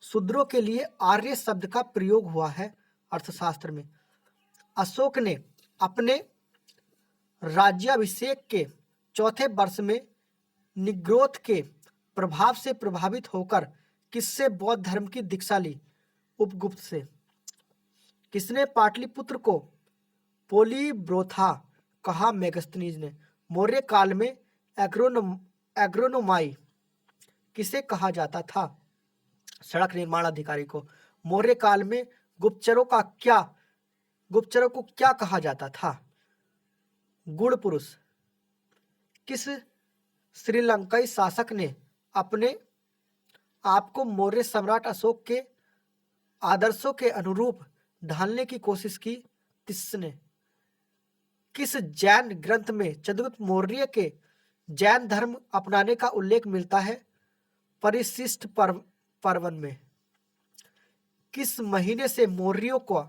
शूद्रों के लिए आर्य शब्द का प्रयोग हुआ है? अर्थशास्त्र में। अशोक ने अपने राज्याभिषेक के चौथे वर्ष में निग्रोध के प्रभाव से प्रभावित होकर किससे बौद्ध धर्म की दीक्षा ली? उपगुप्त से। किसने पाटलिपुत्र को पोलीब्रोथा कहा? मेगास्थनीज ने। मौर्य काल में एग्रोनोमाई किसे कहा जाता था? सड़क निर्माण अधिकारी को। मौर्य काल में गुप्तचरों को क्या कहा जाता था? गुण पुरुष। किस श्रीलंकाई शासक ने अपने आप को मौर्य सम्राट अशोक के आदर्शों के अनुरूप ढालने की कोशिश की? तिसने। किस जैन ग्रंथ में चंद्रगुप्त मौर्य के जैन धर्म अपनाने का उल्लेख मिलता है? परिशिष्ट पर्वन में। किस महीने से मौर्यों को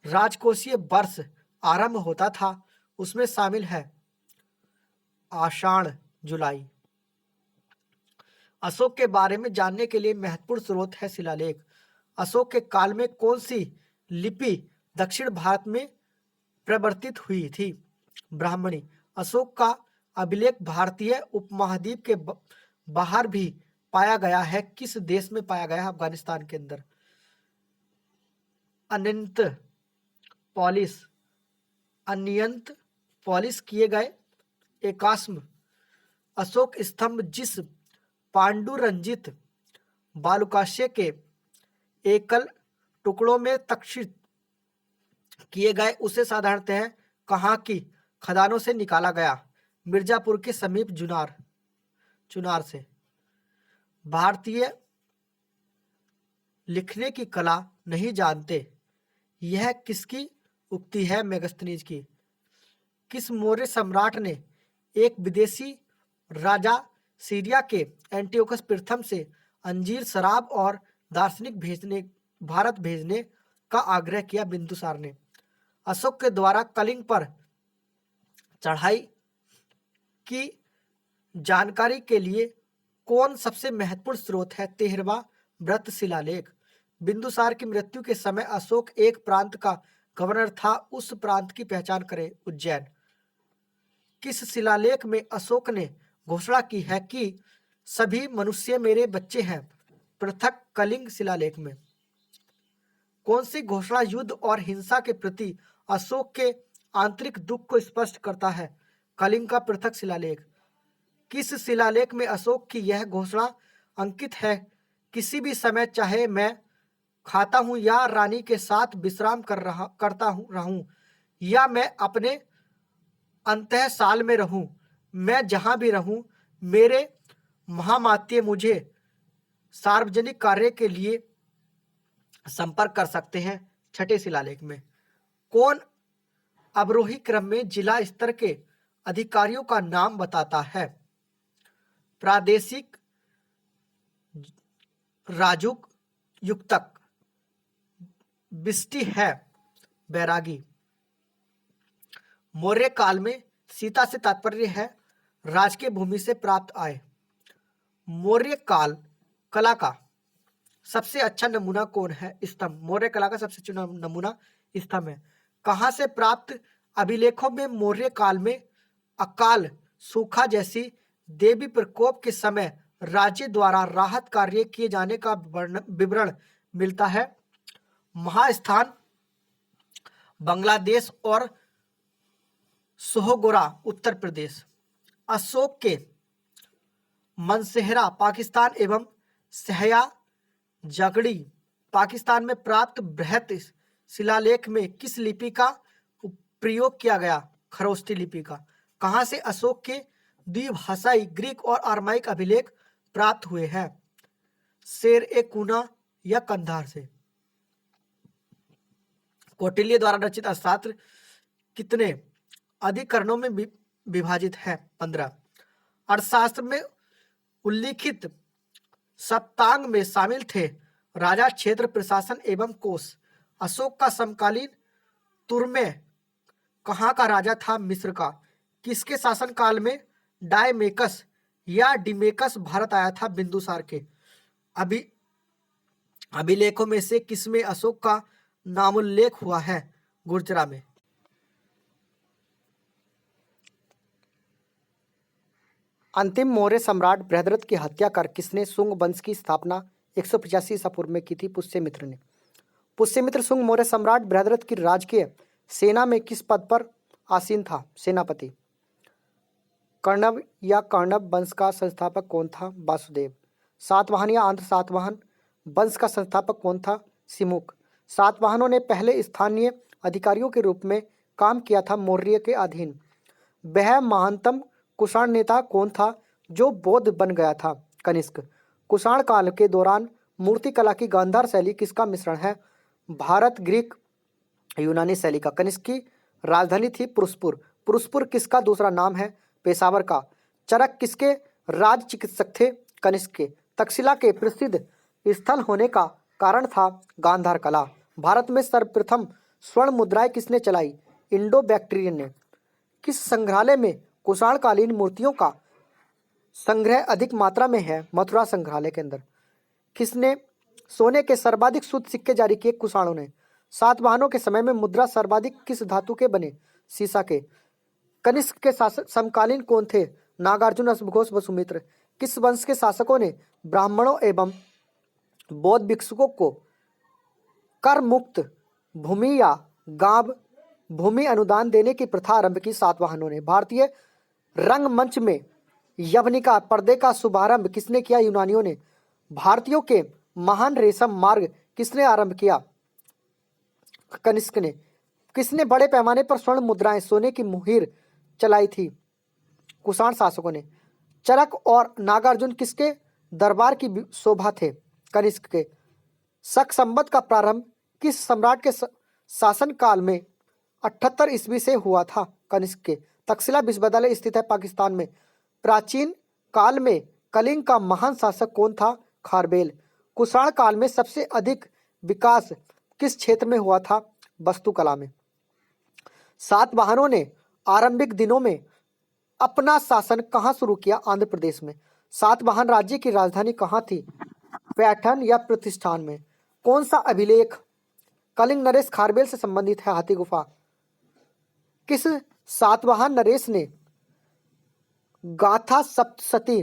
राजकोषीय वर्ष आरंभ होता था? उसमें शामिल है आषाढ़ जुलाई। अशोक के बारे में जानने के लिए महत्वपूर्ण स्रोत है शिलालेख। अशोक के काल में कौन सी लिपि दक्षिण भारत में प्रवर्तित हुई थी? ब्राह्मणी। अशोक का अभिलेख भारतीय उपमहाद्वीप के बाहर भी पाया गया है। किस देश में पाया गया है? अफगानिस्तान के अंदर। अनियंत पॉलिश किए गए एकास्म अशोक स्तंभ जिस पांडुरंजित बालुकास्य के एकल टुकड़ों में तक्षित किए गए उसे साधारणतः कहाँ की खदानों से निकाला गया? मिर्जापुर के समीप चुनार से। भारतीय लिखने की कला नहीं जानते, यह किसकी उक्ति है? मेगस्थनीज की। किस मौर्य सम्राट ने एक विदेशी राजा सीरिया के एंटियोकस प्रथम से अंजीर, शराब और दार्शनिक भारत भेजने का आग्रह किया? बिंदुसार ने। अशोक के द्वारा कलिंग पर चढ़ाई की जानकारी के लिए कौन सबसे महत्वपूर्ण स्रोत है? 13वां व्रत शिलालेख। बिंदुसार की मृत्यु के समय अशोक एक प्रांत का गवर्नर था, उस प्रांत की पहचान करें। उज्जैन। किस शिलालेख में अशोक ने घोषणा की है कि सभी मनुष्य मेरे बच्चे हैं? पृथक कलिंग शिलालेख में। कौन सी घोषणा युद्ध और हिंसा के प्रति अशोक के आंतरिक दुख को स्पष्ट करता है? कलिंग का पृथक शिलालेख। किस शिलालेख में अशोक की यह घोषणा अंकित है? किसी भी समय चाहे मैं खाता हूं या रानी के साथ विश्राम करता रहूं या मैं अपने अंतः साल में रहूं, मैं जहां भी रहूं मेरे महामात्य मुझे सार्वजनिक कार्य के लिए संपर्क कर सकते हैं। छठे शिलालेख में कौन अवरोही क्रम में जिला स्तर के अधिकारियों का नाम बताता है? प्रादेशिक राजुक युक्तक। बिस्टी है बैरागी। मौर्य काल में सीता से तात्पर्य है राजकीय भूमि से प्राप्त आय। मौर्य काल कला का सबसे अच्छा नमूना कौन है? स्तंभ। मौर्य कला का सबसे अच्छा नमूना स्तंभ है। कहां से प्राप्त अभिलेखों में मौर्य काल में अकाल, सूखा जैसी देवी प्रकोप के समय राज्य द्वारा राहत कार्य किए जाने का विवरण मिलता है? महास्थान बांग्लादेश और सोहगोरा उत्तर प्रदेश। अशोक के मनसेहरा पाकिस्तान एवं सहया जगड़ी पाकिस्तान में प्राप्त बृहत शिलालेख में किस लिपि का प्रयोग किया गया? खरोष्ठी लिपि का। कहां से अशोक के द्विभाषाई ग्रीक और अरमाइक अभिलेख प्राप्त हुए हैं? शेर ए कूना या कंधार से। कौटिल्य द्वारा रचित अर्थशास्त्र कितने अधिकरणों में विभाजित है? 15। अर्थशास्त्र में उल्लिखित सप्तांग में शामिल थे राजा, क्षेत्र, प्रशासन एवं कोष। अशोक का समकालीन तुर्मे कहाँ का राजा था? मिस्र का। किसके शासन काल में डायमेकस या डिमेकस भारत आया था? बिंदुसार के। अभिलेखों में से किसमें अशोक का नामोल्लेख हुआ है? गुर्जरा में। अंतिम मौर्य सम्राट बृहद्रथ की हत्या कर किसने शुंग वंश की स्थापना 185 ईसा पूर्व में की थी? पुष्यमित्र ने। पुष्यमित्र शुंग मौर्य सम्राट बृहद्रथ की राजकीय सेना में किस पद पर आसीन था? सेनापति। कर्णव या कर्णव वंश का संस्थापक कौन था? वासुदेव। सातवाहन या आंध्र सातवाहन वंश का संस्थापक कौन था? सिमुक। सातवाहनों ने पहले स्थानीय अधिकारियों के रूप में काम किया था मौर्य के अधीन। वह महानतम कुषाण नेता कौन था जो बौद्ध बन गया था? कनिष्क। कुषाण काल के दौरान मूर्तिकला की गांधार शैली किसका मिश्रण है? भारत, ग्रीक, यूनानी शैली का। कनिष्क की राजधानी थी पुरुषपुर। पुरुषपुर किसका दूसरा नाम है? पेशावर का। चरक किसके राज चिकित्सक थे? कनिष्क के। तक्षशिला के प्रसिद्ध स्थल होने का कारण था गांधार कला। भारत में सर्वप्रथम स्वर्ण मुद्राएं किसने चलाई? इंडो बैक्ट्रियन ने। किस संग्रहालय में कुषाणकालीन मूर्तियों का संग्रह अधिक मात्रा में है मथुरा संग्रहालय के अंदर। किसने सोने के सर्वाधिक शुद्ध सिक्के जारी किए? कुषाणों ने। सातवाहनों के समय में मुद्रा सर्वाधिक किस धातु के बने? सीसा के। कनिष्क के शासक समकालीन कौन थे? नागार्जुन, अश्वघोष, वसुमित्र। किस वंश के शासकों ने ब्राह्मणों एवं बौद्ध भिक्षुकों को कर मुक्त भूमि या गांव भूमि अनुदान देने की प्रथा आरंभ की? सातवाहनों ने। भारतीय रंगमंच में यवनिका पर्दे का शुभारंभ किसने किया? यूनानियों ने। भारतीयों के महान रेशम मार्ग किसने आरंभ किया? कनिष्क ने। किसने बड़े पैमाने पर स्वर्ण मुद्राएं सोने की मुहिर चलाई थी? कुषाण शासकों ने। चरक और नागार्जुन किसके दरबार की शोभा थे? कनिष्क के। शक संवत का प्रारंभ किस सम्राट के शासन काल में 78 ईस्वी से हुआ था? कनिष्क के। तक्षशिला विश्वविद्यालय स्थित है पाकिस्तान में। प्राचीन काल में कलिंग का महान शासक कौन था? खारबेल। कुषाण काल में सबसे अधिक विकास किस क्षेत्र में हुआ था? वास्तुकला में। सातवाहनों ने आरंभिक दिनों में अपना शासन कहाँ शुरू किया? आंध्र प्रदेश में। सातवाहन राज्य की राजधानी कहाँ थी? पैठन या प्रतिष्ठान में। कौन सा अभिलेख कलिंग नरेश खारबेल से संबंधित है? हाथी गुफा। किस सातवाहन नरेश ने गाथा सप्तशती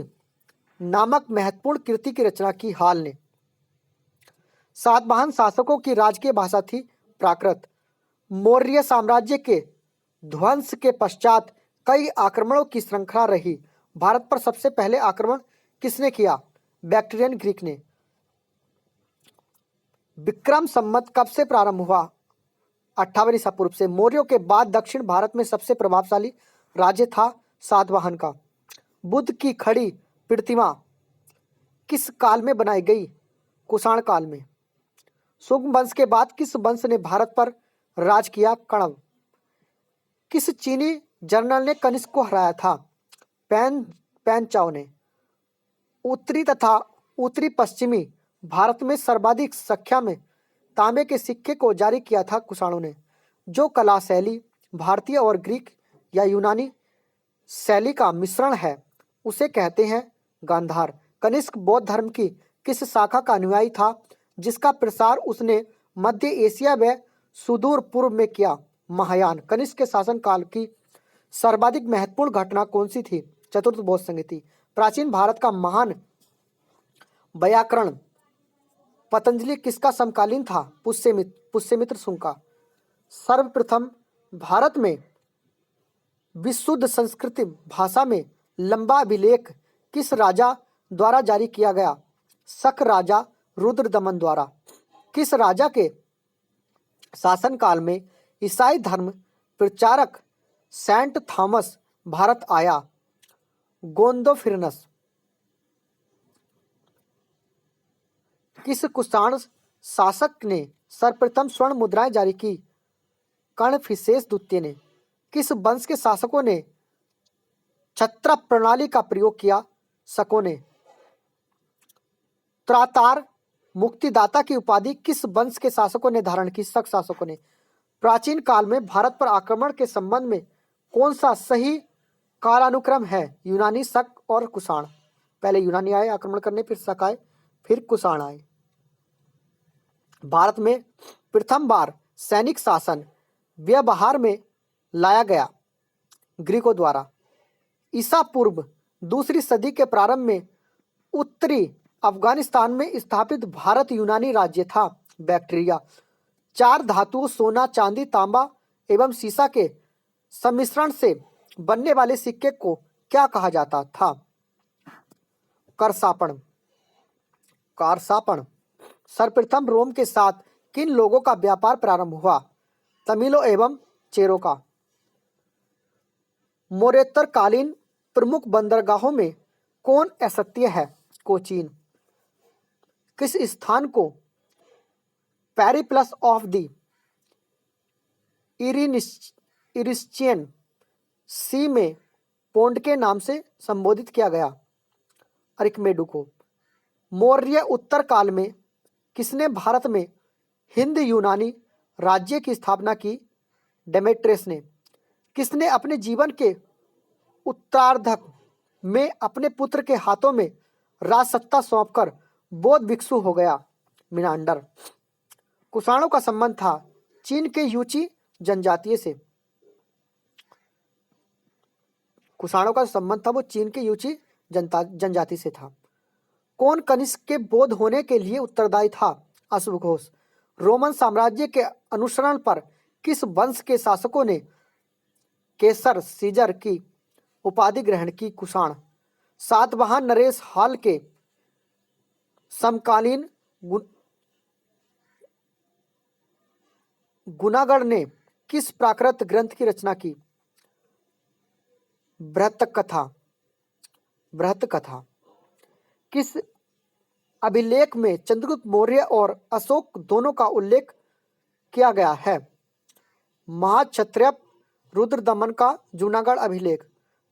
नामक महत्वपूर्ण कृति की रचना की? हाल ने। सातवाहन शासकों की राजकीय भाषा थी प्राकृत। मौर्य साम्राज्य के ध्वंस के पश्चात कई आक्रमणों की श्रृंखला रही। भारत पर सबसे पहले आक्रमण किसने किया? बैक्ट्रियन ग्रीक ने। विक्रम संवत कब से प्रारंभ हुआ? 58 ईसा पूर्व से। मौर्यों के बाद दक्षिण भारत में सबसे प्रभावशाली राज्य था सातवाहन का। बुद्ध की खड़ी प्रतिमा किस काल में बनाई गई? कुषाण काल में। शुंग वंश के बाद किस वंश ने भारत पर राज किया? कण्व। किस चीनी जनरल ने कनिष्क को हराया था? पेन चाओ ने। उत्तरी तथा उत्तरी पश्चिमी भारत में सर्वाधिक संख्या में तांबे के सिक्के को जारी किया था कुषाणों ने। जो कला शैली भारतीय और ग्रीक या यूनानी शैली का मिश्रण है उसे कहते हैं गांधार। कनिष्क बौद्ध धर्म की किस शाखा का अनुयायी था जिसका प्रसार उसने मध्य एशिया व सुदूर पूर्व में किया? महायान। कनिष्क के शासन काल की सर्वाधिक महत्वपूर्ण घटना कौन सी थी? चतुर्थ बौद्ध संहिता। प्राचीन भारत का महान व्याकरण पतंजलि किसका समकालीन था? पुष्यमित्र शुंग का। सर्वप्रथम भारत में विशुद्ध संस्कृत भाषा में लंबा अभिलेख किस राजा द्वारा जारी किया गया? शक राजा रुद्रदमन द्वारा। किस राजा के शासनकाल में ईसाई धर्म प्रचारक सेंट थॉमस भारत आया? गोंदोफिरनस। किस कुषाण शासक ने सर्वप्रथम स्वर्ण मुद्राएं जारी की? कर्णफिसेस द्वितीय ने। किस वंश के शासकों ने छत्र प्रणाली का प्रयोग किया? शकों ने। त्रातार मुक्तिदाता की उपाधि किस वंश के शासकों ने धारण की? शक शासकों ने। प्राचीन काल में भारत पर आक्रमण के संबंध में कौन सा सही कालानुक्रम है? यूनानी, शक और कुषाण। पहले यूनानी आए आक्रमण करने, फिर शक आए, फिर कुषाण आए। भारत में प्रथम बार सैनिक शासन व्यवहार में लाया गया ग्रीकों द्वारा ईसा पूर्व दूसरी सदी के प्रारंभ में उत्तरी अफगानिस्तान में स्थापित भारत यूनानी राज्य था। बैक्ट्रिया। चार धातुओं सोना, चांदी, तांबा एवं सीसा के सम्मिश्रण से बनने वाले सिक्के को क्या कहा जाता था? करसापण। कारसापण। सर्वप्रथम रोम के साथ किन लोगों का व्यापार प्रारंभ हुआ? तमिलों एवं चेरों का। मौर्योत्तर कालीन प्रमुख बंदरगाहों में कौन असत्य है? कोचीन। किस स्थान को पेरिप्लस ऑफ द इरिस्चियन सी में पोंड के नाम से संबोधित किया गया? अरिकमेडु को। मौर्य उत्तर काल में किसने भारत में हिंद यूनानी राज्य की स्थापना की? डेमेट्रियस ने। किसने अपने जीवन के उत्तरार्धक में अपने पुत्र के हाथों में राजसत्ता सौंपकर बौद्ध भिक्षु हो गया। मिनांडर। कुषाणों का संबंध था चीन के यूची जनजातीय से। कुषाणों का संबंध था वो चीन के यूची जनजाति से था। कौन कनिष्क के बौद्ध होने के लिए उत्तरदायी था? अश्वघोष। रोमन साम्राज्य के अनुसरण पर किस वंश के शासकों ने केसर सीजर की उपाधि ग्रहण की? कुषाण। सातवाहन नरेश हाल के समकालीन गुनागढ़ ने किस प्राकृत ग्रंथ की रचना की? बृहत्कथा। बृहत्कथा। किस अभिलेख में चंद्रगुप्त मौर्य और अशोक दोनों का उल्लेख किया गया है? महाक्षत्रिय रुद्रदमन का जूनागढ़ अभिलेख।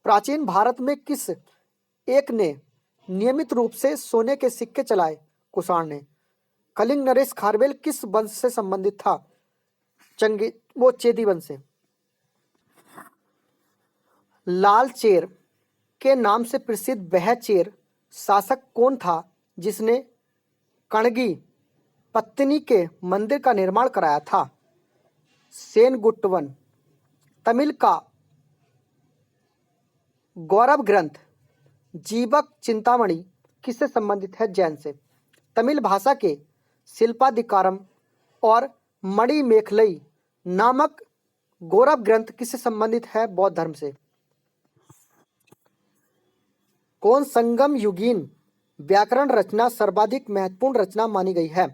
प्राचीन भारत में किस एक ने नियमित रूप से सोने के सिक्के चलाए? कुषाण ने। कलिंग नरेश खारवेल किस वंश से संबंधित था? चेदी वंश से। लाल चेर के नाम से प्रसिद्ध बहचेर शासक कौन था जिसने कणगी पत्तनी के मंदिर का निर्माण कराया था? सेनगुट्टवन। तमिल का गौरव ग्रंथ जीवक चिंतामणि किससे संबंधित है? जैन से। तमिल भाषा के शिल्पाधिकारम और मणिमेखलई नामक गौरव ग्रंथ किससे संबंधित है? बौद्ध धर्म से। कौन संगम युगीन व्याकरण रचना सर्वाधिक महत्वपूर्ण रचना मानी गई है?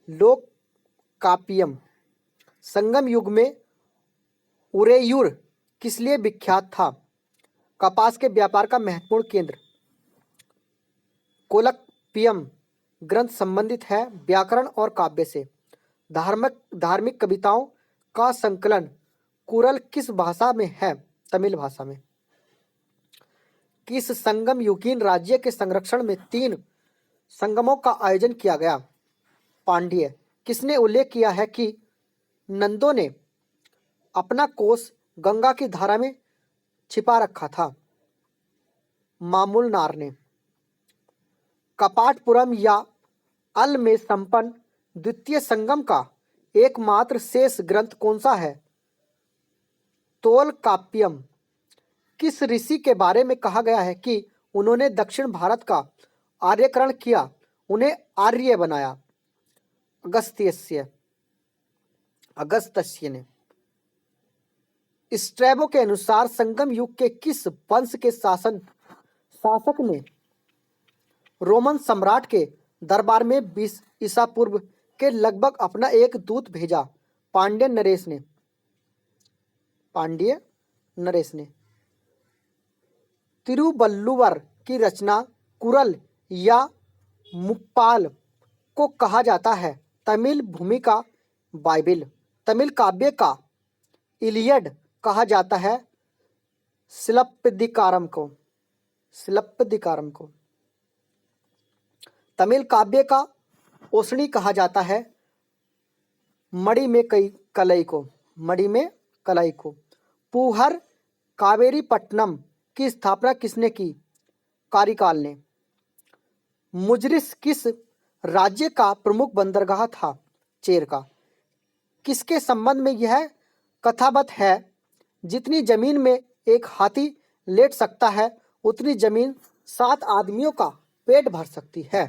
लोक कापियम। संगम युग में उरेयूर किस लिए विख्यात था? कपास के व्यापार का महत्वपूर्ण केंद्र। कोलकपियम ग्रंथ संबंधित है व्याकरण और काव्य से। धार्मिक कविताओं का संकलन कुरल किस भाषा में है? तमिल भाषा में। किस संगम युगीन राज्य के संरक्षण में 3 संगमों का आयोजन किया गया? पांड्य। किसने उल्लेख किया है कि नंदों ने अपना कोष गंगा की धारा में छिपा रखा था? मामूलनार ने। कपाटपुरम या अल में संपन्न द्वितीय संगम का एकमात्र शेष ग्रंथ कौन सा है? तोलकाप्पियम। किस ऋषि के बारे में कहा गया है कि उन्होंने दक्षिण भारत का आर्यकरण किया, उन्हें आर्य बनाया? अगस्त्य ने। स्ट्रैबो के अनुसार संगम युग के किस वंश के शासक ने रोमन सम्राट के दरबार में 20 ईसा पूर्व के लगभग अपना एक दूत भेजा? पांड्य नरेश ने। तिरुवल्लुवर की रचना कुरल या मुप्पाल को कहा जाता है? तमिल भूमि का बाइबिल। तमिल काव्य का इलियड कहा जाता है शिलप्पदिकारम को। तमिल काव्य का ओसनी कहा जाता है मणि में कलई को। पूहर कावेरीपट्टनम की स्थापना किसने की? कारिकाल ने। मुजरिस किस राज्य का प्रमुख बंदरगाह था? चेर का। किसके संबंध में यह कथावत है जितनी जमीन में एक हाथी लेट सकता है उतनी जमीन 7 आदमियों का पेट भर सकती है?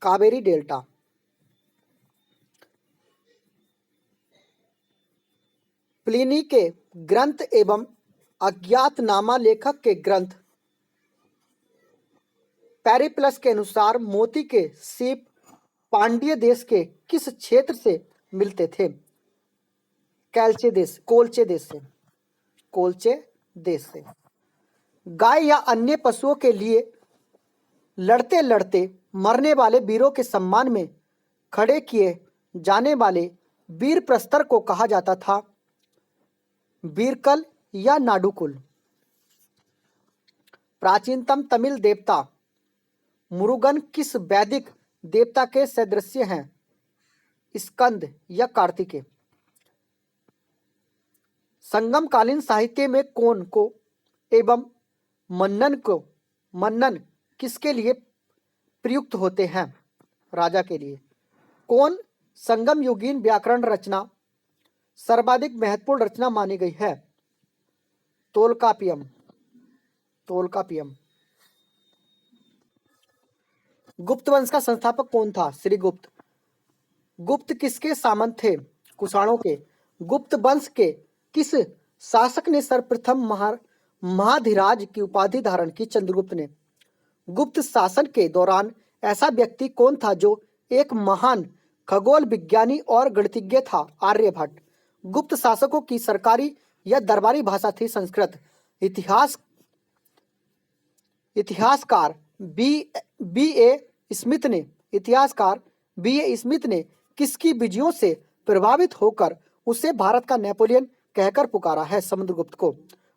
कावेरी डेल्टा। प्लिनी के ग्रंथ एवं अज्ञातनामा लेखक के ग्रंथ पेरिप्लस के अनुसार मोती के सीप पांड्य देश के किस क्षेत्र से मिलते थे? कोल्चे देश से। गाय या अन्य पशुओं के लिए लड़ते लड़ते मरने वाले वीरों के सम्मान में खड़े किए जाने वाले वीर प्रस्तर को कहा जाता था वीरकल या नाडुकुल। प्राचीनतम तमिल देवता मुरुगन किस वैदिक देवता के सदृश्य हैं? स्कंद या कार्तिकेय। संगमकालीन साहित्य में कौन को एवं मन्नन किसके लिए प्रयुक्त होते हैं? राजा के लिए। कौन संगम युगीन व्याकरण रचना सर्वाधिक महत्वपूर्ण रचना मानी गई है? तोलकापियम। गुप्त वंश का संस्थापक कौन था? श्रीगुप्त। गुप्त किसके सामंत थे? कुषाणों के। गुप्त वंश के किस शासक ने सर्वप्रथम महाधिराज की उपाधि धारण की? चंद्रगुप्त ने। गुप्त शासन के दौरान ऐसा व्यक्ति कौन था जो एक महान खगोल विज्ञानी और गणितज्ञ था? आर्यभट्ट। गुप्त शासकों की सरकारी या दरबारी भाषा थी संस्कृत। इतिहासकार बी ए स्मिथ ने किसकी विजयों से प्रभावित होकर उसे भारत का नेपोलियन कहकर पुकारा है? समुद्रगुप्त को।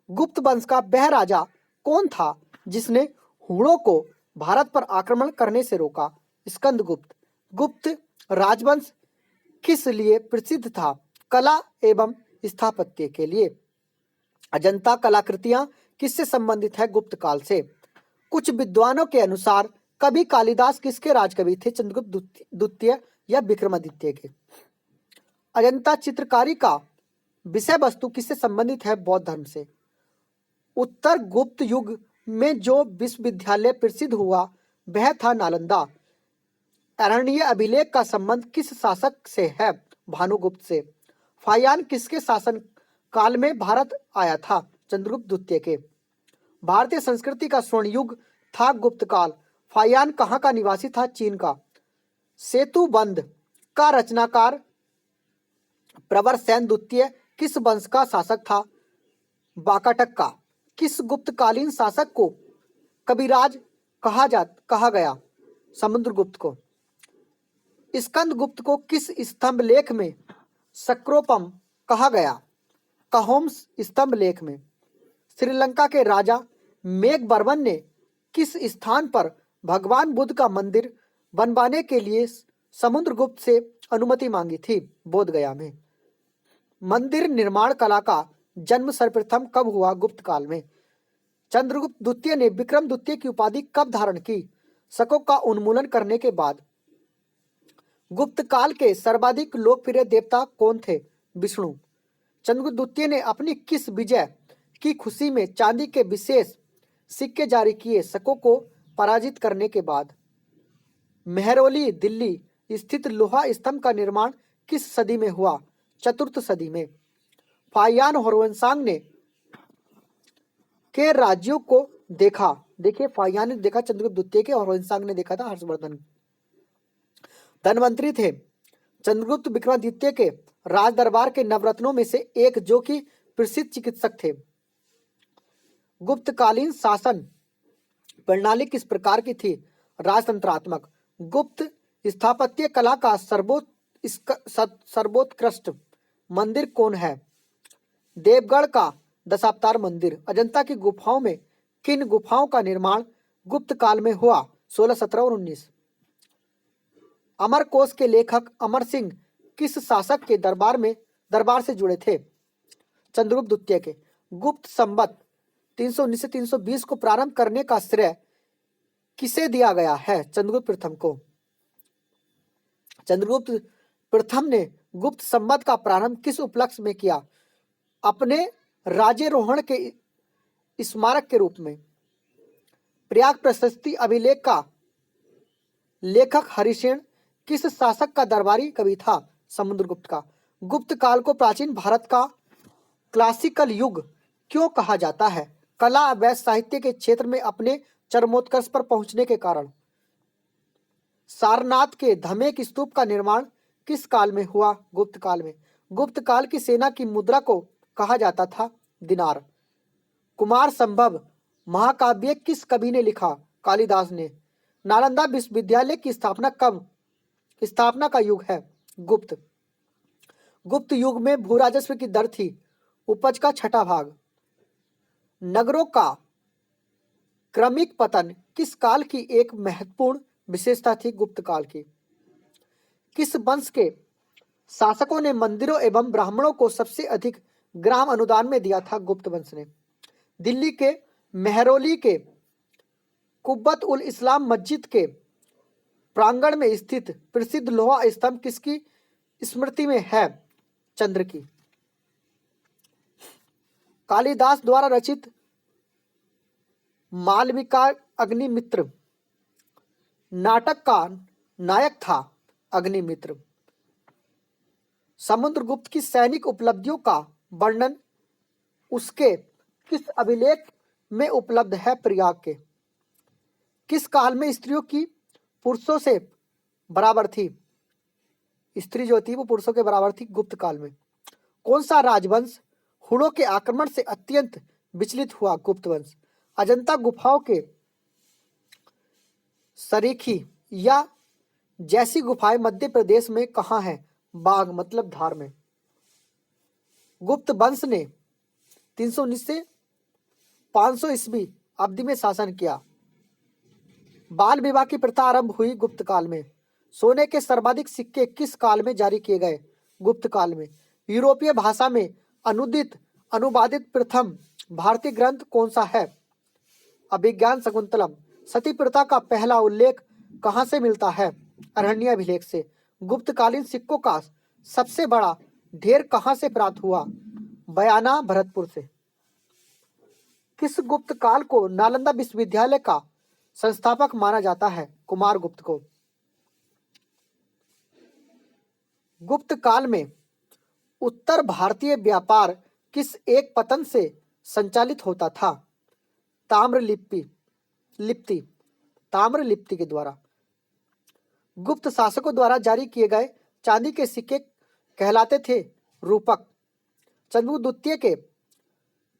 गुप्त वंश का वह राजा कौन था जिसने हुणों को भारत पर आक्रमण करने से रोका? स्कंदगुप्त। गुप्त राजवंश किस लिए प्रसिद्ध था? कला एवं स्थापत्य के लिए। अजंता कलाकृतियां किससे संबंधित है? गुप्त काल से। कुछ विद्वानों के अनुसार कवि कालिदास किसके राजकवि थे? चंद्रगुप्त द्वितीय या विक्रमादित्य के। अजंता चित्रकारी का विषय वस्तु किससे संबंधित है? बौद्ध धर्म से। उत्तर गुप्त युग में जो विश्वविद्यालय प्रसिद्ध हुआ वह था नालंदा। अरण्य अभिलेख का संबंध किस शासक से है? भानुगुप्त से। फायान किसके शासन काल में भारत आया था? चंद्रगुप्त द्वितीय के। भारतीय संस्कृति का स्वर्ण युग था गुप्त काल। फायान कहाँ का निवासी था? चीन का। सेतुबंध का रचनाकार प्रवर सेन द्वितीय किस वंश का शासक था? वाकाटक का। किस गुप्तकालीन शासक को कविराज कहा गया? समुद्रगुप्त को। स्कंदगुप्त को किस स्तंभ लेख में सक्रोपम कहा गया? कहोम्स स्तंभ लेख में। श्रीलंका के राजा मेघवर्मन ने किस स्थान पर भगवान बुद्ध का मंदिर बनवाने के लिए समुद्रगुप्त से अनुमति मांगी थी? बोधगया में। मंदिर निर्माण कला का जन्म सर्वप्रथम कब हुआ? गुप्त काल में। चंद्रगुप्त द्वितीय ने विक्रम द्वितीय की उपाधि कब धारण की? शकों का उन्मूलन करने के बाद। गुप्त काल के सर्वाधिक लोकप्रिय देवता कौन थे? विष्णु। चंद्रगुप्त द्वितीय ने अपनी किस विजय की खुशी में चांदी के विशेष सिक्के जारी किए? शकों को पराजित करने के बाद। मेहरौली दिल्ली स्थित लोहा स्तंभ का निर्माण किस सदी में हुआ? चतुर्थ सदी में। फाहियान होर्वंसांग ने के राज्यों को देखा? देखिए, फाहियान ने देखा चंद्रगुप्त द्वितीय के, और होर्वंसांग ने देखा था हर्षवर्धन। धनवंतरी थे चंद्रगुप्त विक्रमादित्य के राज दरबार के नवरत्नों में से एक, जो कि प्रसिद्ध चिकित्सक थे। गुप्तकालीन शासन प्रणाली किस प्रकार की थी? राजतंत्रात्मक। गुप्त स्थापत्य कला का सर्वोत्कृष्ट मंदिर कौन है? देवगढ़ का दशावतार मंदिर। अजंता की गुफाओं में किन गुफाओं का निर्माण गुप्त काल में हुआ? 16, 17 और 19। अमरकोश के लेखक अमर सिंह किस शासक के दरबार से जुड़े थे? चंद्रगुप्त द्वितीय के। गुप्त संवत 319 से 320 को प्रारंभ करने का श्रेय किसे दिया गया है? चंद्रगुप्त प्रथम को। चंद्रगुप्त प्रथम ने गुप्त संवत का प्रारंभ किस उपलक्ष्य में किया? अपने राज्यारोहण के स्मारक के रूप में। प्रयाग प्रशस्ति अभिलेख का लेखक हरिसेन किस शासक का दरबारी कवि था? समुद्रगुप्त का। गुप्त काल को प्राचीन भारत का क्लासिकल युग क्यों कहा जाता है? कला व साहित्य के क्षेत्र में अपने चरमोत्कर्ष पर पहुंचने के कारण। सारनाथ के धमेक स्तूप का निर्माण किस काल में हुआ? गुप्त काल में। गुप्त काल की सेना की मुद्रा को कहा जाता था दिनार। कुमार संभव महाकाव्य किस कवि ने लिखा? कालिदास ने। नालंदा विश्वविद्यालय की स्थापना का युग है गुप्त। गुप्त युग में भू राजस्व की दर थी उपज का 6वां भाग। नगरों का क्रमिक पतन किस काल की एक महत्वपूर्ण विशेषता थी? गुप्त काल की। किस वंश के शासकों ने मंदिरों एवं ब्राह्मणों को सबसे अधिक ग्राम अनुदान में दिया था गुप्त वंश ने। दिल्ली के मेहरौली के कुब्बत उल इस्लाम मस्जिद के प्रांगण में स्थित प्रसिद्ध लोहा स्तंभ किसकी स्मृति में है? चंद्र की। कालिदास द्वारा रचित मालविका अग्निमित्र नाटक का नायक था अग्निमित्र। समुद्रगुप्त की सैनिक उपलब्धियों का वर्णन उसके किस अभिलेख में उपलब्ध है? प्रयाग के। किस काल में स्त्रियों की पुरुषों से बराबर थी? स्त्री जो थी वो पुरुषों के बराबर थी गुप्त काल में। कौन सा राजवंश हुणों के आक्रमण से अत्यंत विचलित हुआ? गुप्त वंश। अजंता गुफाओं के सरीखी या जैसी गुफाएं मध्य प्रदेश में कहाँ है? बाघ मतलब धार में। गुप्त वंश ने 319 से 500 ईस्वी अवधि में शासन किया। बाल विवाह की प्रथा आरंभ हुई गुप्त काल में। सोने के सर्वाधिक सिक्के किस काल में जारी किए गए? गुप्त काल में। यूरोपीय भाषा में अनुदित अनुवादित प्रथम भारतीय ग्रंथ कौन सा है? अभिज्ञान शकुंतलम। सती प्रथा का पहला उल्लेख कहाँ से मिलता है? अरण्याभिलेख से। गुप्तकालीन सिक्कों का सबसे बड़ा ढेर कहाँ से प्राप्त हुआ? बयाना भरतपुर से। किस गुप्त काल को नालंदा विश्वविद्यालय का संस्थापक माना जाता है? कुमार गुप्त को। गुप्त काल में उत्तर भारतीय व्यापार किस एक पतन से संचालित होता था? ताम्रलिप्ति ताम्रलिप्ति के द्वारा। गुप्त शासकों द्वारा जारी किए गए चांदी के सिक्के कहलाते थे रूपक। चंद्रगुप्त द्वितीय के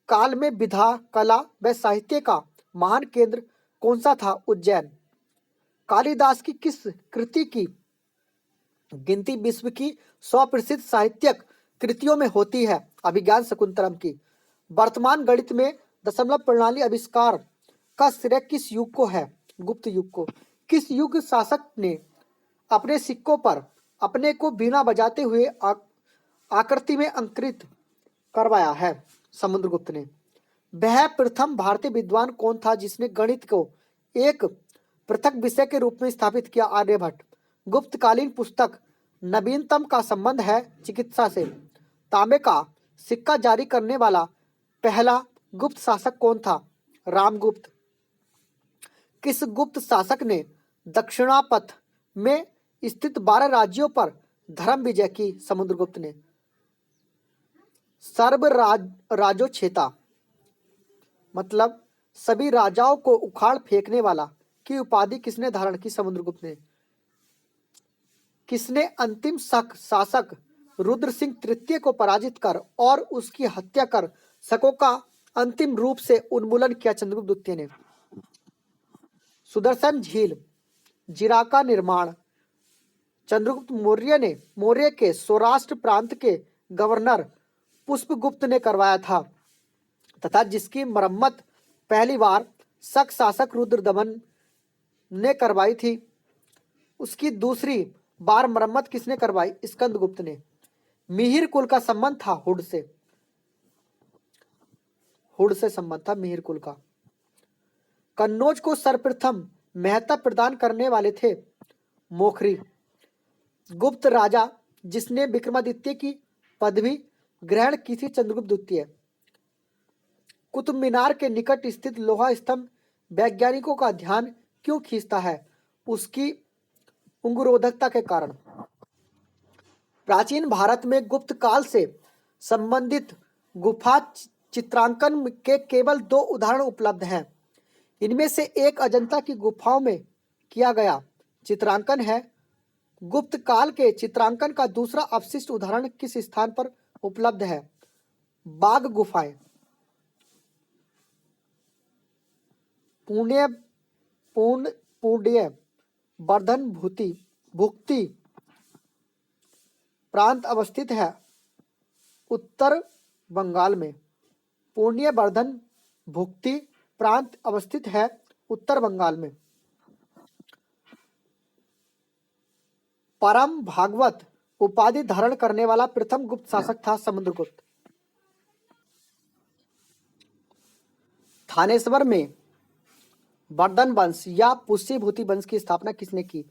काल में विधा कला व साहित्य का महान केंद्र कौन सा था? उज्जैन। कालिदास की किस कृति की गिनती विश्व की 100 प्रसिद्ध साहित्यिक कृतियों में होती है? अभिज्ञान शकुंतलम की। वर्तमान गणित में दशमलव प्रणाली आविष्कार का श्रेय किस युग को है? गुप्त युग को। किस युग शासक ने अपने सिक्कों पर अपने को बीना बजाते हुए आकृति में अंकित करवाया है? समुद्रगुप्त ने। वह प्रथम भारतीय विद्वान कौन था जिसने गणित को एक पृथक विषय के रूप में स्थापित किया? आर्यभट्ट। गुप्तकालीन पुस्तक नवीनतम का संबंध है चिकित्सा से। तांबे का सिक्का जारी करने वाला पहला गुप्त शासक कौन था? रामगुप्त। किस गुप्त शासक ने दक्षिणापथ में स्थित 12 राज्यों पर धर्म विजय की? समुद्रगुप्त ने। सर्व राजोछेता मतलब सभी राजाओं को उखाड़ फेंकने वाला की उपाधि किसने धारण की? समुद्रगुप्त ने। किसने अंतिम शासक रुद्र सिंह तृतीय को पराजित कर और उसकी हत्या कर शकों का अंतिम रूप से उन्मूलन किया? चंद्रगुप्त द्वितीय ने। सुदर्शन झील जिरा का निर्माण चंद्रगुप्त मौर्य के सौराष्ट्र प्रांत के गवर्नर पुष्पगुप्त ने करवाया था तथा जिसकी मरम्मत पहली बार शक शासक रुद्रदमन ने करवाई थी, उसकी दूसरी बार मरम्मत किसने करवाई? स्कंदगुप्त ने। मिहिर कुल का संबंध था हुड से संबंध था मिहिर कुल का। कन्नौज को सर्वप्रथम महत्ता प्रदान करने वाले थे मोखरी। गुप्त राजा जिसने विक्रमादित्य की पदवी ग्रहण की थी? चंद्रगुप्त द्वितीय। कुतुब मीनार के निकट स्थित लोहा स्तंभ वैज्ञानिकों का ध्यान क्यों खींचता है? उसकी उंगरोधकता के कारण। प्राचीन भारत में गुप्त काल से संबंधित गुफा चित्रांकन के केवल 2 उदाहरण उपलब्ध हैं। इनमें से एक अजंता की गुफाओं में किया गया चित्रांकन है। गुप्त काल के चित्रांकन का दूसरा अवशिष्ट उदाहरण किस स्थान पर उपलब्ध है? बाघ गुफाएं। पुण्य वर्धन भुक्ति प्रांत अवस्थित है उत्तर बंगाल में। पुण्य वर्धन भुक्ति प्रांत अवस्थित है उत्तर बंगाल में। परम भागवत उपाधि धारण करने वाला प्रथम गुप्त शासक था समुद्रगुप्त। थानेश्वर में वर्धन वंश या पुष्यभूति वंश की स्थापना किसने की?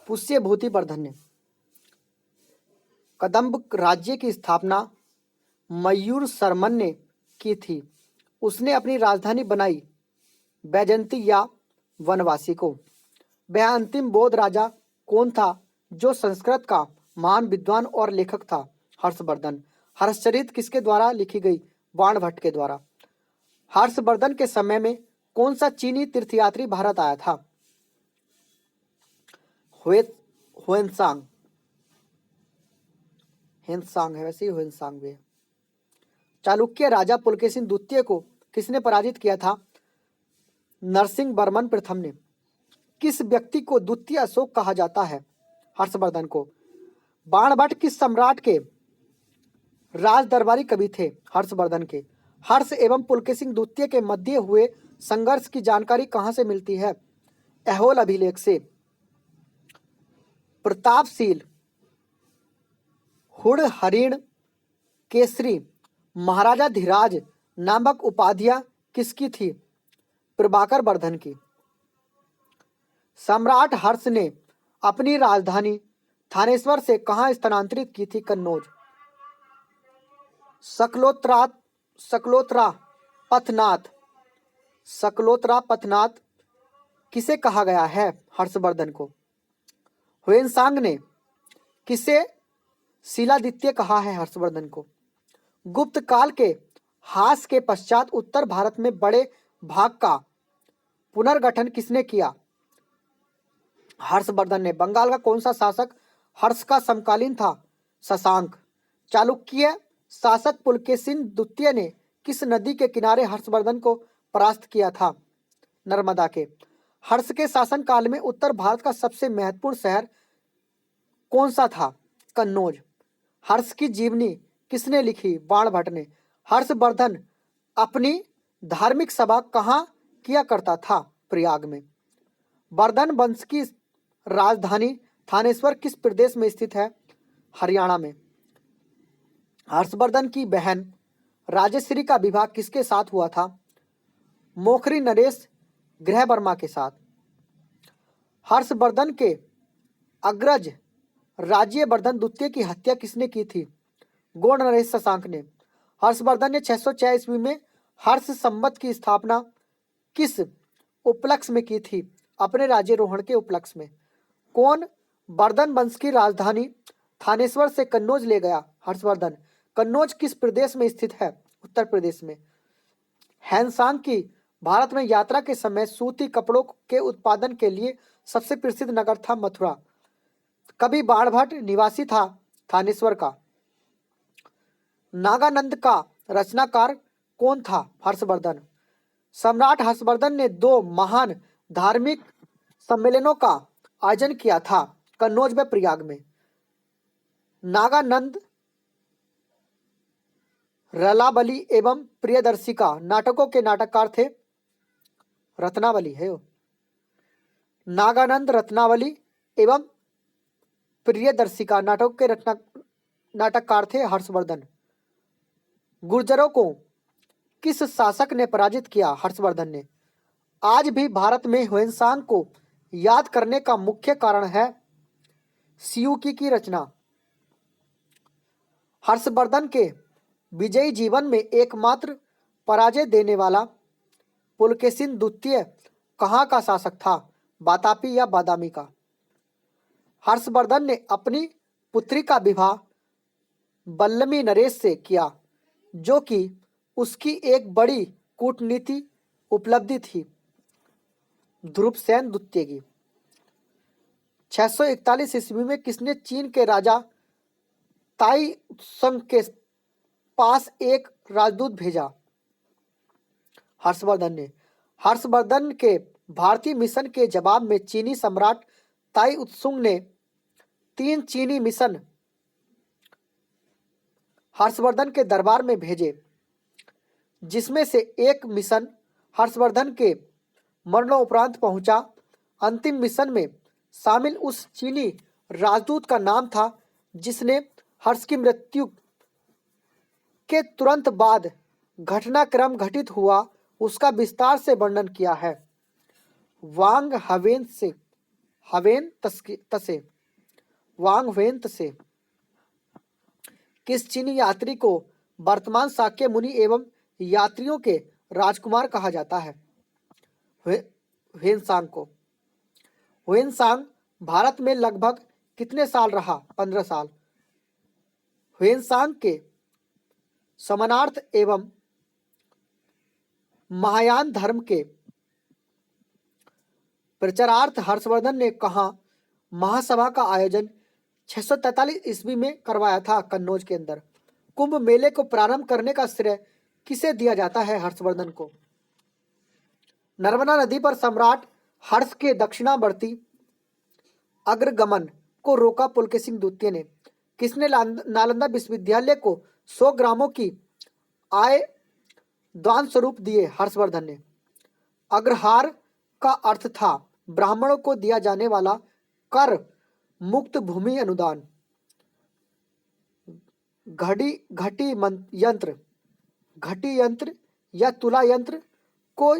पुष्यभूति वर्धन ने। कदंब राज्य की स्थापना मयूर शर्मन ने की थी। उसने अपनी राजधानी बनाई बैजंती या वनवासी को। वह अंतिम बौद्ध राजा कौन था जो संस्कृत का महान विद्वान और लेखक था? हर्षवर्धन। हर्षचरित किसके द्वारा लिखी गई? बाणभट्ट के द्वारा। हर्षवर्धन के समय में कौन सा चीनी तीर्थयात्री भारत आया था? हुएनसांग। हेनसांग है, वैसे ही हुएनसांग भी है। चालुक्य राजा पुलकेशिन द्वितीय को किसने पराजित किया था? नरसिंह वर्मन प्रथम ने। किस व्यक्ति को द्वितीय अशोक कहा जाता है? हर्षवर्धन को। बाणभट्ट किस सम्राट के राज दरबारी कवि थे? हर्षवर्धन के। हर्ष एवं पुलकेशिन द्वितीय के मध्य हुए संघर्ष की जानकारी कहां से मिलती है? ऐहोल अभिलेख से। प्रतापशील हुड़ हरिण केसरी महाराजा धीराज नामक उपाधियां किसकी थी? प्रभाकर वर्धन की। सम्राट हर्ष ने अपनी राजधानी थानेश्वर से कहां स्थानांतरित की थी? कन्नौज। सकलोत्रा पथनाथ किसे कहा गया है? हर्षवर्धन को। हुएनसांग ने किसे शिलादित्य कहा है? हर्षवर्धन को। गुप्त काल के ह्रास के पश्चात उत्तर भारत में बड़े भाग का पुनर्गठन किसने किया? हर्षवर्धन ने। बंगाल का कौन सा शासक हर्ष का समकालीन था? शशांक। चालुक्य शासक पुलकेशिन द्वितीय ने किस नदी के किनारे हर्षवर्धन को परास्त किया था? नर्मदा के। हर्ष के शासन काल में उत्तर भारत का सबसे महत्वपूर्ण शहर कौन सा था? कन्नौज। हर्ष की जीवनी किसने लिखी? बाणभट्ट ने। हर्षवर्धन अपनी धार्मिक सभा कहाँ किया करता था? प्रयाग में। वर्धन वंश की राजधानी थानेश्वर किस प्रदेश में स्थित है? हरियाणा में। हर्षवर्धन की बहन राजश्री का विवाह किसके साथ हुआ था? मोखरी नरेश गृहवर्मा के साथ। हर्षवर्धन के अग्रज राज्यवर्धन द्वितीय की हत्या किसने की थी? गौड़ नरेश शशांक ने। हर्षवर्धन ने 606 ईस्वी में हर्ष संवत की स्थापना किस उपलक्ष्य में की थी? अपने राज्यारोहण के उपलक्ष्य में। कौन वर्धन वंश की राजधानी थानेश्वर से कन्नौज ले गया? हर्षवर्धन। कन्नौज किस प्रदेश में स्थित है? उत्तर प्रदेश में। हैनसांग की भारत में यात्रा के समय सूती कपड़ों के उत्पादन के लिए सबसे प्रसिद्ध नगर था मथुरा। कवि बाणभट्ट निवासी था थानेश्वर का। नागानंद का रचनाकार कौन था? हर्षवर्धन। सम्राट हर्षवर्धन ने 2 महान धार्मिक सम्मेलनों का आयोजन किया था, कन्नौज व प्रयाग में। नागानंद रलावली एवं प्रियदर्शिका नाटकों के नाटककार थे। रत्नावली है वो। नागानंद रत्नावली एवं प्रियदर्शिका नाटकों के नाटककार थे हर्षवर्धन। गुर्जरों को किस शासक ने पराजित किया? हर्षवर्धन ने। आज भी भारत में हुएनसांग को याद करने का मुख्य कारण है सियूकी की रचना। हर्षवर्धन के विजयी जीवन में एकमात्र पराजय देने वाला पुलकेशिन द्वितीय कहाँ का शासक था? बातापी या बादामी का। हर्षवर्धन ने अपनी पुत्री का विवाह बल्लमी नरेश से किया, जो कि उसकी एक बड़ी कूटनीति उपलब्धि थी। ध्रुवसेन द्वितीय की। 641 ईस्वी में किसने चीन के राजा ताई त्संग के पास एक राजदूत भेजा? हर्षवर्धन ने। हर्षवर्धन के भारतीय मिशन के जवाब में चीनी सम्राट ताई त्सुंग ने 3 चीनी मिशन हर्षवर्धन के दरबार में भेजे, जिसमें से एक मिशन हर्षवर्धन के मरणोपरांत पहुंचा। अंतिम मिशन में शामिल उस चीनी राजदूत का नाम था जिसने हर्ष की मृत्यु के तुरंत बाद घटनाक्रम घटित हुआ उसका विस्तार से वर्णन किया है। वांग हवेन से हवेन तसे वांग वेन तसे किस चीनी यात्री को वर्तमान शाक्य मुनि एवं यात्रियों के राजकुमार कहा जाता है? ह्वेनसांग को। ह्वेनसांग भारत में लगभग कितने साल रहा? 15 साल। ह्वेनसांग के समानार्थ एवं महायान धर्म के प्रचारार्थ हर्षवर्धन ने कहा महासभा का आयोजन 643 ईस्वी में करवाया था कन्नौज के अंदर। कुंभ मेले को प्रारंभ करने का श्रेय किसे दिया जाता है? हर्षवर्धन को। नर्मदा नदी पर सम्राट हर्ष के दक्षिणावर्ती अग्रगमन को रोका पुलकेशिन द्वितीय ने। किसने नालंदा विश्वविद्यालय को 100 ग्रामों की आय दान स्वरूप दिए? हर्षवर्धन ने। अग्रहार का अर्थ था ब्राह्मणों को दिया जाने वाला कर मुक्त भूमि अनुदान। घटी यंत्र या तुला यंत्र को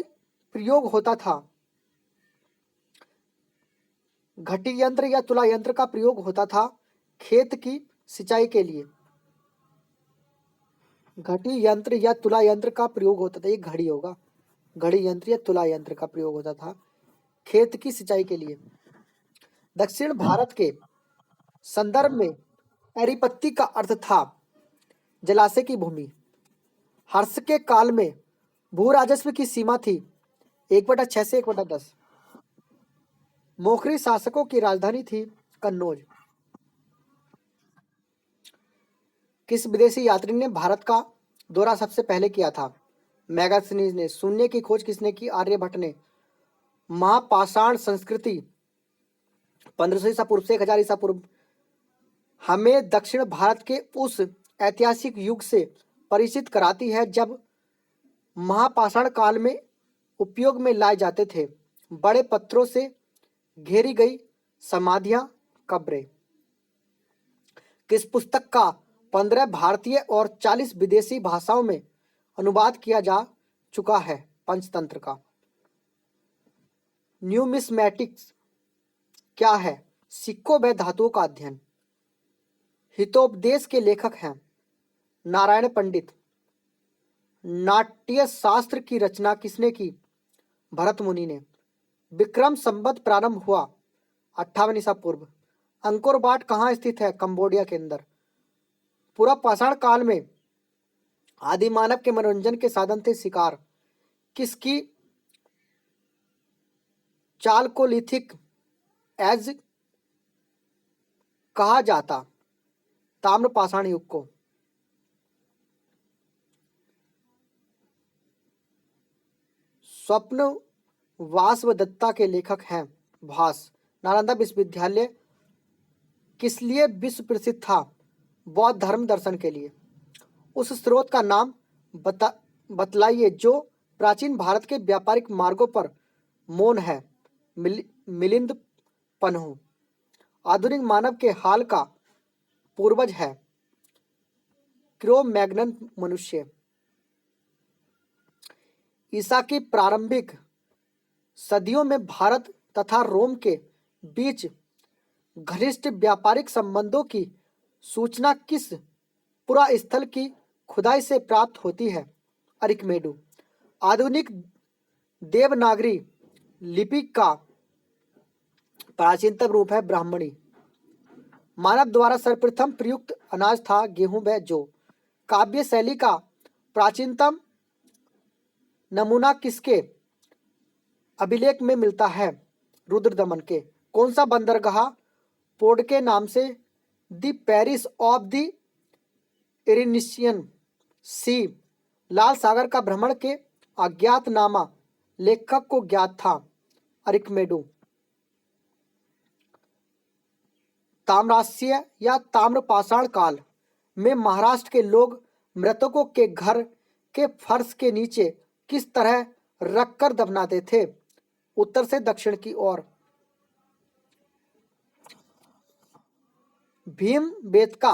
प्रयोग होता था। घटी यंत्र या तुला यंत्र का प्रयोग होता था खेत की सिंचाई के लिए। घटी यंत्र या तुला यंत्र का प्रयोग होता था, ये घड़ी होगा। घड़ी यंत्र या तुला यंत्र का प्रयोग होता था खेत की सिंचाई के लिए। दक्षिण भारत के संदर्भ में एरिपत्ती का अर्थ था जलाशय की भूमि। हर्ष के काल में भू राजस्व की सीमा थी 1/6 से 1/10। मोखरी शासकों की राजधानी थी कन्नौज। किस विदेशी यात्री ने भारत का दौरा सबसे पहले किया था? मैगस्थनीज ने। शून्य की खोज किसने की? आर्यभट्ट ने। महापाषाण संस्कृति 1500 ईसा पूर्व से 1000 ईसा पूर्व हमें दक्षिण भारत के उस ऐतिहासिक युग से परिचित कराती है जब महापाषाण काल में उपयोग में लाए जाते थे बड़े पत्थरों से घेरी गई समाधियां, कब्रें। किस पुस्तक का 15 भारतीय और 40 विदेशी भाषाओं में अनुवाद किया जा चुका है? पंचतंत्र का। न्यूमिस्मैटिक्स क्या है? सिक्कों व धातुओं का अध्ययन। हितोपदेश के लेखक हैं नारायण पंडित। नाट्य शास्त्र की रचना किसने की? भरत मुनि ने। विक्रम संवत प्रारंभ हुआ 58 ईसा पूर्व। अंकोर वाट कहाँ स्थित है? कंबोडिया के अंदर। पूरा पाषाण काल में आदि मानव के मनोरंजन के साधन थे शिकार। किसकी चाल को लिथिक एज कहा जाता? ताम्र पाषाण युग को। स्वप्न वासवदत्ता के लेखक हैं भास। नालंदा विश्वविद्यालय किस लिए विश्व प्रसिद्ध था? बौद्ध धर्म दर्शन के लिए। उस स्रोत का नाम बतलाइए जो प्राचीन भारत के व्यापारिक मार्गों पर मौन है। मिलिंद पन्हू। आधुनिक मानव के हाल का पूर्वज है क्रो मैग्नन मनुष्य। ईसा की प्रारंभिक सदियों में भारत तथा रोम के बीच घनिष्ठ व्यापारिक संबंधों की सूचना किस पुरा स्थल की खुदाई से प्राप्त होती है? अरिकमेडु। आधुनिक देवनागरी लिपि का प्राचीनतम रूप है ब्राह्मणी। मानव द्वारा सर्वप्रथम प्रयुक्त अनाज था गेहूं व जौ। काव्य शैली का प्राचीनतम नमूना किसके अभिलेख में मिलता है? रुद्रदमन के। कौन सा बंदरगाह पोर्ट के नाम से द पेरिस ऑफ द इरिनिशियन सी लाल सागर का भ्रमण के अज्ञातनामा लेखक को ज्ञात था? अरिकमेडु। ताम्रास्य या ताम्रपाषाण काल में महाराष्ट्र के लोग मृतकों के घर के फर्श के नीचे किस तरह रखकर दफनाते थे? उत्तर से दक्षिण की ओर। भीमबेटका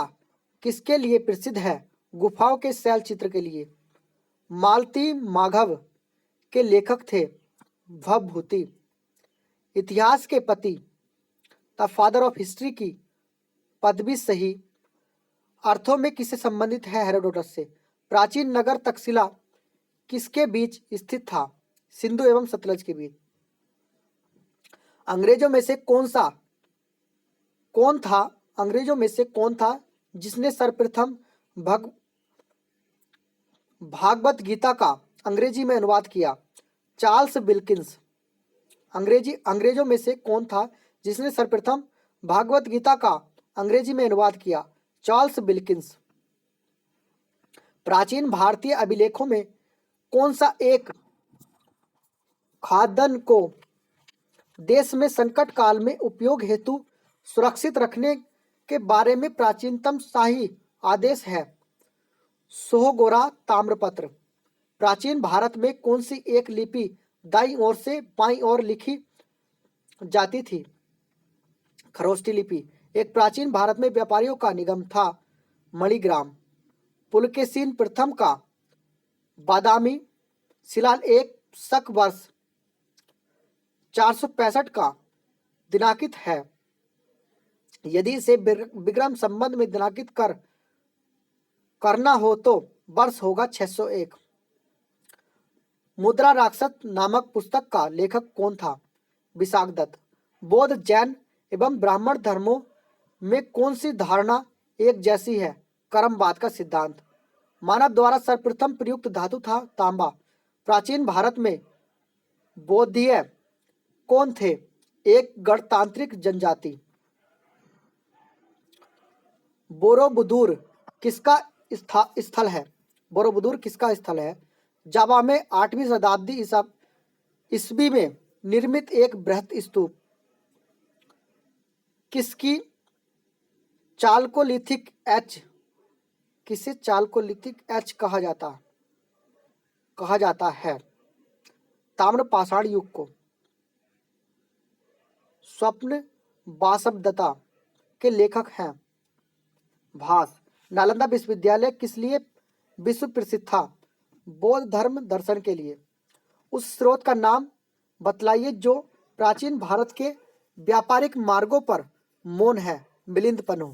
किसके लिए प्रसिद्ध है? गुफाओं के शैल चित्र के लिए। मालती माघव के लेखक थे? भवभूति। इतिहास के पति, द फादर ऑफ हिस्ट्री की पदवी सही अर्थों में किससे संबंधित है? हेरोडोटस से। प्राचीन नगर तक्षशिला किसके बीच स्थित था? सिंधु एवं सतलज के बीच। अंग्रेजों में से कौन था जिसने सर्वप्रथम भागवत गीता का अंग्रेजी में अनुवाद किया? Charles Wilkins. अंग्रेजों में से कौन था जिसने सर्वप्रथम भागवत गीता का अंग्रेजी में अनुवाद किया? Charles Wilkins. प्राचीन भारतीय अभिलेखों में कौन सा एक खाद्यान्न को देश में संकट काल में उपयोग हेतु सुरक्षित रखने के बारे में प्राचीनतम शाही आदेश है? सोहगोरा ताम्रपत्र। प्राचीन भारत में कौन सी एक लिपि दाईं ओर से बाईं ओर लिखी जाती थी? खरोष्ठी लिपि। एक प्राचीन भारत में व्यापारियों का निगम था मणिग्राम। पुलकेशिन प्रथम का बादामी शिलालेख शक वर्ष 465 का दिनांकित है। यदि इसे विक्रम संबंध में दिनांकित करना हो तो वर्ष होगा 601। मुद्रा राक्षस नामक पुस्तक का लेखक कौन था? विशाखदत्त। बौद्ध, जैन एवं ब्राह्मण धर्मों में कौन सी धारणा एक जैसी है? कर्मवाद का सिद्धांत। मानव द्वारा सर्वप्रथम प्रयुक्त धातु था तांबा। प्राचीन भारत में बौद्धीय कौन थे? एक गणतांत्रिक जनजाति। बोरोबुदूर किसका स्थल है? बोरोबुदूर किसका स्थल है? जावा में 8वीं शताब्दी ईस्वी में निर्मित एक बृहत स्तूप। किसे चालकोलिथिक एज कहा जाता है? ताम्रपाषाण युग को। स्वप्न वासवदत्ता के लेखक हैं? भास। नालंदा विश्वविद्यालय किस लिए विश्व प्रसिद्ध था? बौद्ध धर्म दर्शन के लिए। उस स्रोत का नाम बतलाइए जो प्राचीन भारत के व्यापारिक मार्गों पर मौन है। मिलिंद पन्हु।